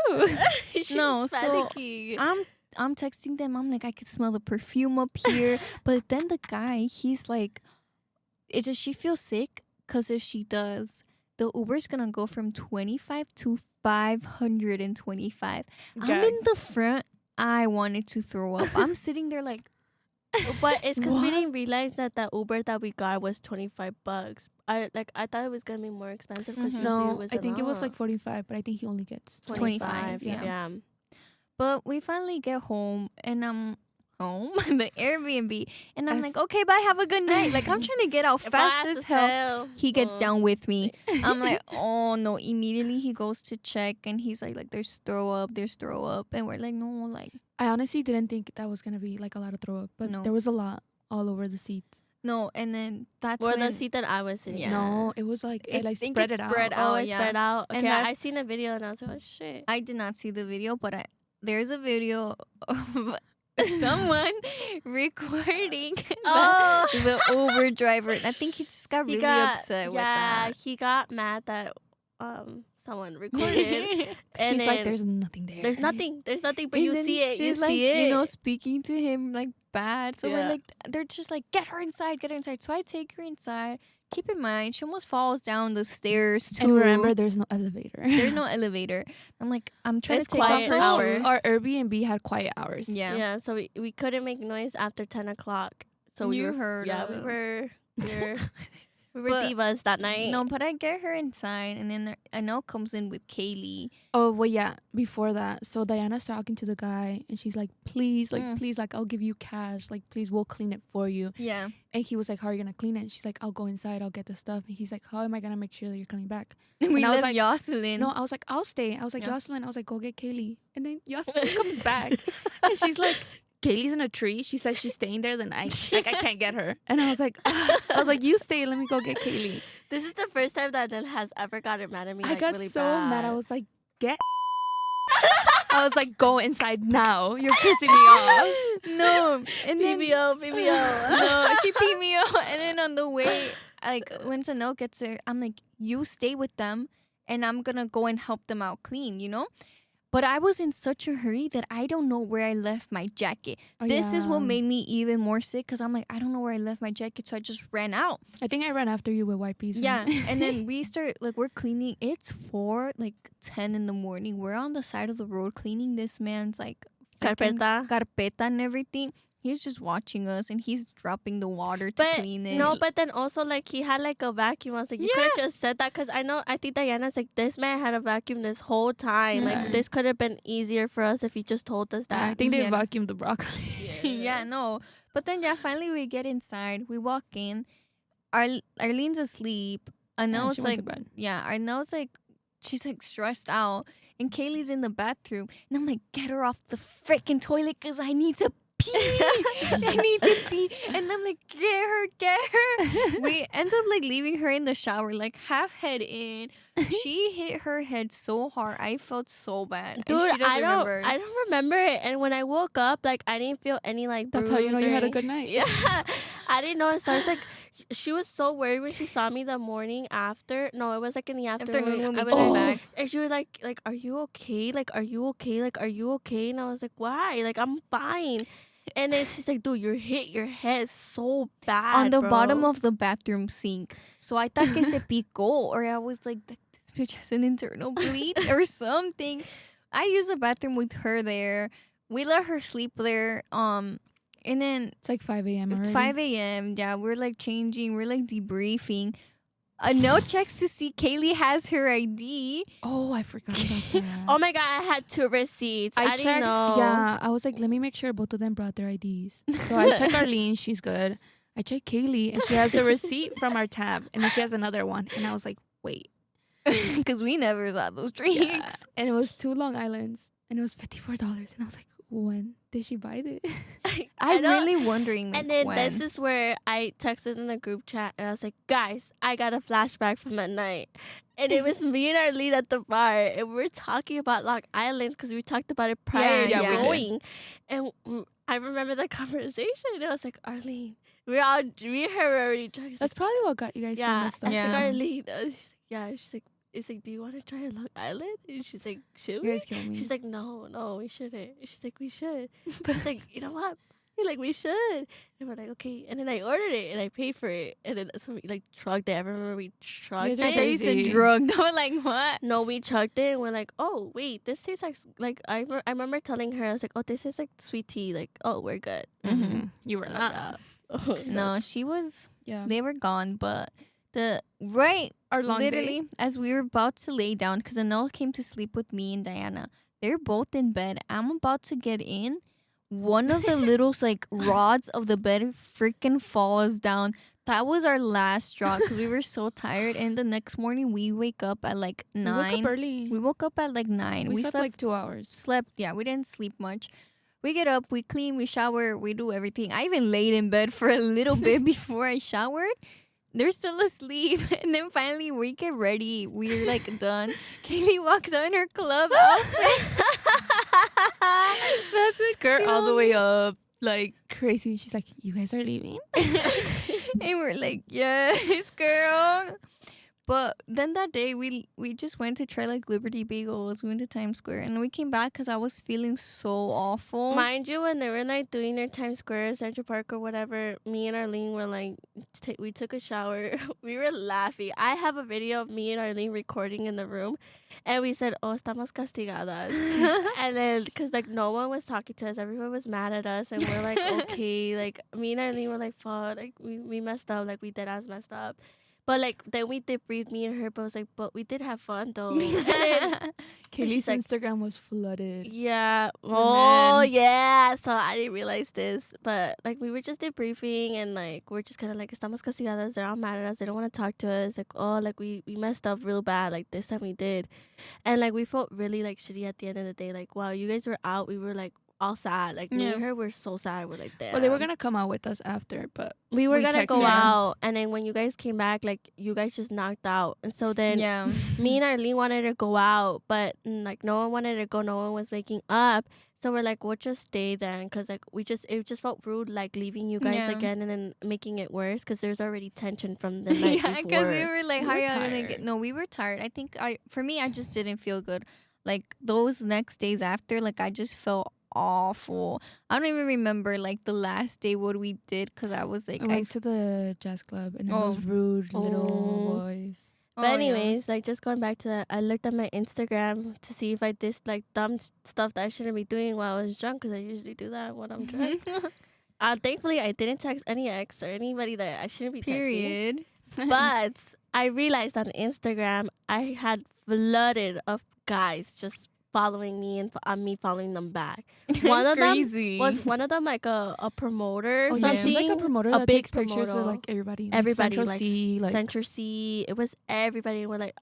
She No, was so panicking. I'm texting them. I'm like, I could smell the perfume up here. But then the guy, he's like, does she feel sick? Because if she does, the Uber's gonna go from 25 to 525. I'm in the front. I wanted to throw up. I'm sitting there like, But it's because we What? didn't realize that the Uber that we got was $25. I thought it was gonna be more expensive because Mhm. usually No, it was I think it was not. like 45, but I think he only gets 25, yeah. Yeah. but we finally get home and I'm home, the Airbnb, and I'm As- like, okay, bye, have a good night. Like I'm trying to get out fast as hell. He gets Oh. down with me. I'm like, oh no. Immediately he goes to check and he's like there's throw up. And we're like, no, like, I honestly didn't think that was gonna be like a lot of throw up, but No. there was a lot all over the seats. no. And then that's Or when the seat that I was sitting. Yeah. No, it was like I it like think spread it's it spread out. out. Oh, it yeah. spread out. And Okay, I that's- seen the video and I was like, oh shit. I did not see the video, but there's a video of someone recording Oh. the Uber driver. I think he just got really upset with that. he got mad that someone recorded. And She's like, then there's nothing there. There's nothing, but And you then see it. You she's like, see it. you know, speaking to him like bad. So we're Yeah. like, they're just like, get her inside. So I take her inside. Keep in mind, she almost falls down the stairs too. And remember, there's no elevator. there's no elevator. I'm like, I'm trying It's to take off quiet her hours. shoes. Our Airbnb had quiet hours. Yeah. Yeah, so we couldn't make noise after 10 o'clock. So we You were heard yeah, us. we were But- divas that night. No, but I get her inside, and then Anel comes in with Kaylee. Oh, well, yeah. Before that, so Diana's talking to the guy, and she's like, please, Mm. please, I'll give you cash. Like, please, we'll clean it for you. Yeah. And he was like, how are you going to clean it? She's like, I'll go inside. I'll get the stuff. And he's like, how am I going to make sure that you're coming back? We I was left like, Jocelyn. No, I was like, I'll stay. I was like, Yeah. Jocelyn. I was like, go get Kaylee. And then Jocelyn comes back. And she's like, Kaylee's in a tree. She says she's staying there the night. Like, I can't get her. And I was like, you stay. Let me go get Kaylee. This is the first time that Adele has ever gotten mad at me. I like, got really so bad. mad. I was like, get. I was like, go inside now. You're pissing me off. No. And then PBO. no, she beat me up. And then on the way, like when Sanel gets there, I'm like, you stay with them, and I'm gonna go and help them out clean, you know. But I was in such a hurry that I don't know where I left my jacket. Oh, This is what yeah. made me even more sick because I'm like, I don't know where I left my jacket, so I just ran out. I think I ran after you with white peas. Yeah, and then we start we're cleaning. It's 10 in the morning. We're on the side of the road cleaning this man's like freaking Carpeta. carpeta and everything. He's just watching us and he's dropping the water to But clean it. no, but then also like he had like a vacuum. I was like, you could have just said that because I think Diana's like, this man had a vacuum this whole time. Yeah. Like this could have been easier for us if he just told us I that. think they Yeah. vacuumed the broccoli. yeah, no. But then finally we get inside. We walk in. Arlene's asleep. I know Yeah, it's she went like to bed. yeah, I know it's like she's like stressed out, and Kaylee's in the bathroom, and I'm like, get her off the freaking toilet, cause I need to pee. I need to pee. And I'm like, get her. We end up like leaving her in the shower, like half head in. She hit her head so hard. I felt so bad. Dude, and she doesn't remember. I don't remember it. And when I woke up, like I didn't feel any like That's how you know bruise you or had a anything. good night. Yeah, I didn't know. So I was like, she was so worried when she saw me the morning after. No, it was like in the afternoon. When we I came went back. and she was like, are you okay? Like, are you okay? Like, are you okay? And I was like, why? Like, I'm fine. And then she's like, dude, you hit your head so bad On the bro. bottom of the bathroom sink. So I thought que se picó, or I was like, this bitch has an internal bleed or something. I used the bathroom with her there. We let her sleep there. And then It's like 5 a.m. it's already. 5 a.m. Yeah, we're like changing. We're like debriefing. No checks to see Kaylee has her ID. Oh, I forgot about that. Oh my god, I had 2 receipts. I didn't checked. know. Yeah, I was like, let me make sure both of them brought their IDs. So I checked Arlene, she's good. I checked Kaylee, and she has the receipt from our tab, and then she has another one. And I was like, wait, Because we never saw those drinks. yeah. And it was 2 Long Islands, and it was $54. And I was like, when did she buy this? I'm know. really wondering. Like, And then when. this is where I texted in the group chat and I was like, guys, I got a flashback from that night. And it was me and Arlene at the bar. And we were talking about Long Island because we talked about it prior Yeah, to we did. going. And I remember the conversation. And I was like, Arlene, me and her were already drunk. She's That's like, probably what got you guys so yeah. messed I up. was like, Yeah. Arlene. She's like, yeah. She's like, it's like, do you want to try Long Island? And she's like, should You we? guys killed me. She's like, no, we shouldn't. She's like, we should. She's like, you know what? You're like, we should. And we're like, okay. And then I ordered it and I paid for it. And then somebody like chugged it. I remember we chugged guys are I thought you it. said Crazy. drugged. I was like, what? No, we chugged it and we're like, oh, wait, this tastes like I remember telling her, I was like, oh, this is like sweet tea. Like, oh, we're good. Mhm. You were Oh, not. No, she was. Yeah. They were gone, but the right Our long literally day. as we were about to lay down, because Anel came to sleep with me and Diana. They're both in bed. I'm about to get in. One of the little like rods of the bed freaking falls down. That was our last straw because we were so tired. And the next morning we wake up at like We woke up 9. early. We woke up at like 9. We slept like 2 hours. slept. Yeah, we didn't sleep much. We get up, we clean, we shower, we do everything. I even laid in bed for a little bit before I showered. They're still asleep. And then finally we get ready. We're like done. Kaylee walks out in her club outfit. That's what Skirt all the killed way me. up. Like crazy. She's like, you guys are leaving? And we're like, yes, girl. But then that day we just went to try like Liberty Bagels. We went to Times Square and we came back because I was feeling so awful. Mind you, when they were like doing their Times Square, Central Park, or whatever, me and Arlene were like, we took a shower. We were laughing. I have a video of me and Arlene recording in the room, and we said, "Oh, estamos castigadas," and then because like no one was talking to us, everyone was mad at us, and we're like, okay, like me and Arlene were like, fuck, like we messed up, like we dead ass messed up. But like then we debriefed, me and her, but was like, but we did have fun though. And then, Kaylee's she's like- Instagram was flooded. yeah. Oh, Women. yeah. So I didn't realize this, but like we were just debriefing, and like we're just kind of like estamos castigadas. They're all mad at us. They don't want to talk to us. Like, oh, like we messed up real bad. Like this time we did, and like we felt really like shitty at the end of the day. Like, wow, you guys were out. We were like all sad. Like me and Yeah. her were so sad. We're like, damn. Well, they were gonna come out with us after, but We were we gonna go texted them. out, and then when you guys came back, like you guys just knocked out, and so then yeah. me and Arlene wanted to go out, but like no one wanted to go. No one was making up. So we're like, we'll just stay then, because like it just felt rude, like leaving you guys Yeah. again and then making it worse, because there's already tension from the night Yeah, because we before. were like, We how were are you gonna tired. get? No, we were tired. I think for me, I just didn't feel good. Like those next days after, like I just felt awful. I don't even remember like the last day what we did because I was like, I went to the jazz club and then Oh. those rude little Oh. boys. But anyways, like just going back to that, I looked at my Instagram to see if I did like dumb stuff that I shouldn't be doing while I was drunk, because I usually do that when I'm drunk. Thankfully, I didn't text any ex or anybody that I shouldn't be texting. period. But I realized on Instagram I had flooded of guys just following me and on me following them back. One of them crazy. Was one of them like a promoter or Oh, yeah, something? he's like a promoter A that big takes pictures promoter. with like everybody. Like Everybody, Central like, C, like Central C. It was everybody, and we're like,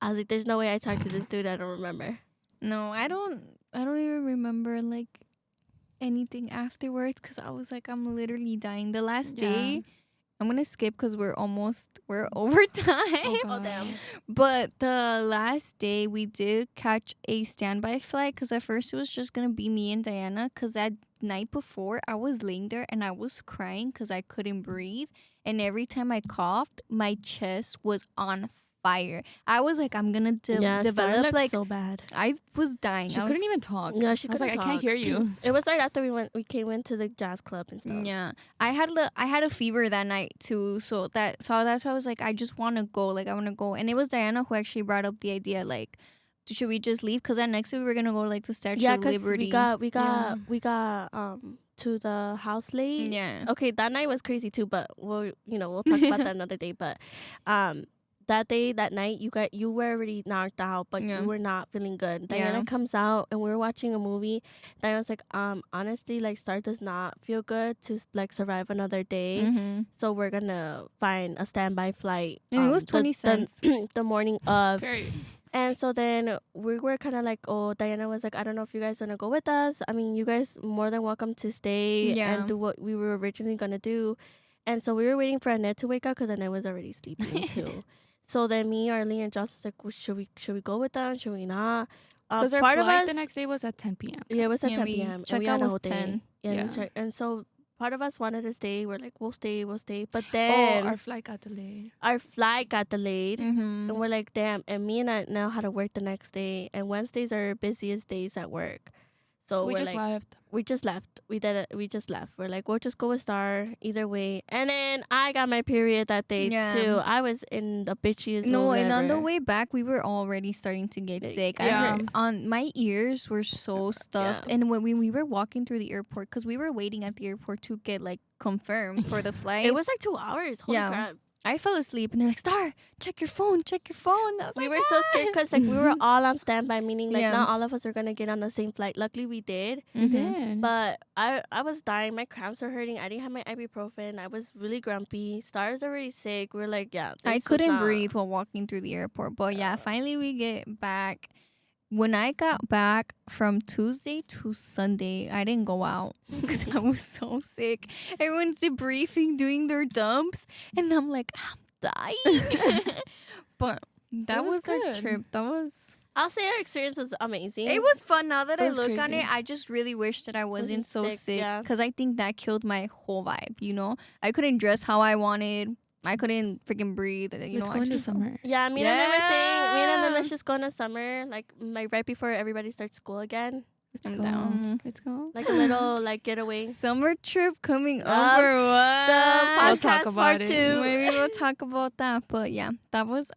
I was like, there's no way I talked to this dude. I don't remember. No, I don't even remember like anything afterwards because I was like, I'm literally dying. The last Yeah. day, I'm gonna skip because we're over time. Oh, damn. But the last day we did catch a standby flight because at first it was just gonna be me and Diana because that night before I was laying there and I was crying because I couldn't breathe, and every time I coughed my chest was on fire. I was like, I'm gonna develop like so bad. I was dying. She I was, couldn't even talk. Yeah, she I was like, couldn't I can't talk. hear you. It was right after we came into the jazz club and stuff. Yeah, I had a fever that night too, so that's why I was like, I just want to go, like I want to go, and it was Diana who actually brought up the idea, like, should we just leave? Because that next week we were gonna go like the Statue Yeah, of because Liberty. we got to the house late. Yeah, Okay, that night was crazy too, but we'll talk about that another day. But that night you were already knocked out, but Yeah. you were not feeling good. Yeah. Diana comes out and we were watching a movie. Diana's like, honestly, like Star does not feel good to like survive another day. mm-hmm. So we're gonna find a standby flight. And it was the- 20 the- cents. the morning of. Very. And so then we were kind of like, oh, Diana was like, I don't know if you guys want to go with us. I mean, you guys more than welcome to stay Yeah. and do what we were originally going to do. And so we were waiting for Annette to wake up because Annette was already sleeping too. So then me, Arlene, and Joss was like, well, should we go with them? Should we not? Because our part of flight us, the next day was at 10 p.m. yeah, it was at Yeah, 10 we- p.m. and we checkout had a was whole day. 10. Yeah, Yeah. and so part of us wanted to stay. We're like, we'll stay. But Oh, then our flight got delayed. our flight got delayed. Mm-hmm. And we're like, damn. And me and I now had to work the next day. And Wednesdays are our busiest days at work. So we we're just like, left. we just left. We did it. We just left. We're like, we'll just go with Star either way. And then I got my period that day Yeah. too. I was in the bitchiest. No, mood and on the ever. way back, we were already starting to get Like, sick. I yeah. heard on my ears were so stuffed, Yeah. and when we were walking through the airport, because we were waiting at the airport to get like confirmed for the flight. It was like 2 hours. Holy Yeah. crap. I fell asleep, and they're like, "Star, check your phone, check your phone." I was We like, were so scared "Ah." because like we were all on standby, meaning like Yeah. not all of us are gonna get on the same flight. Luckily we did. We Mhm. did. But I was dying. My cramps were hurting. I didn't have my ibuprofen. I was really grumpy. Star's already sick. We're like, yeah. I this was couldn't not- breathe while walking through the airport. But yeah, finally we get back. When I got back from Tuesday to Sunday, I didn't go out because I was so sick. Everyone's debriefing, doing their dumps, and I'm like, I'm dying. But that was was our good. trip. That was. I'll say our experience was amazing. It was fun. Now that It I was look on crazy. it, I just really wish that I wasn't so sick, sick yeah. because I think that killed my whole vibe. You know, I couldn't dress how I wanted. I couldn't freaking breathe. You Let's know, go I into just- summer. Yeah, me and them were saying, me and them, Yeah. let's just go in the summer, like right before everybody starts school again. Let's I'm go. down. Let's go. Like a little like getaway. Summer trip coming Yup. up or what? So We'll podcast talk part about it. 2. Maybe we'll talk about that. But yeah, that was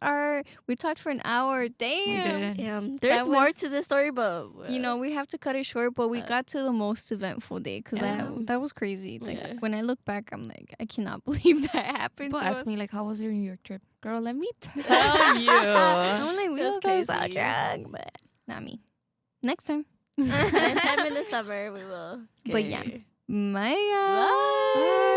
we talked for an hour. Damn. did. Yeah, there's That more was- to this story, but You know, we have to cut it short, but we Uh, got to the most eventful day because Yeah. that was crazy. Like Yeah. when I look back, I'm like, I cannot believe that happened People to ask us. me like, how was your New York trip? Girl, let me tell I'm you. like, we It was all got so crazy. drunk, but not me. Next time. next time in the summer we will. But yeah. get- Bye. Bye.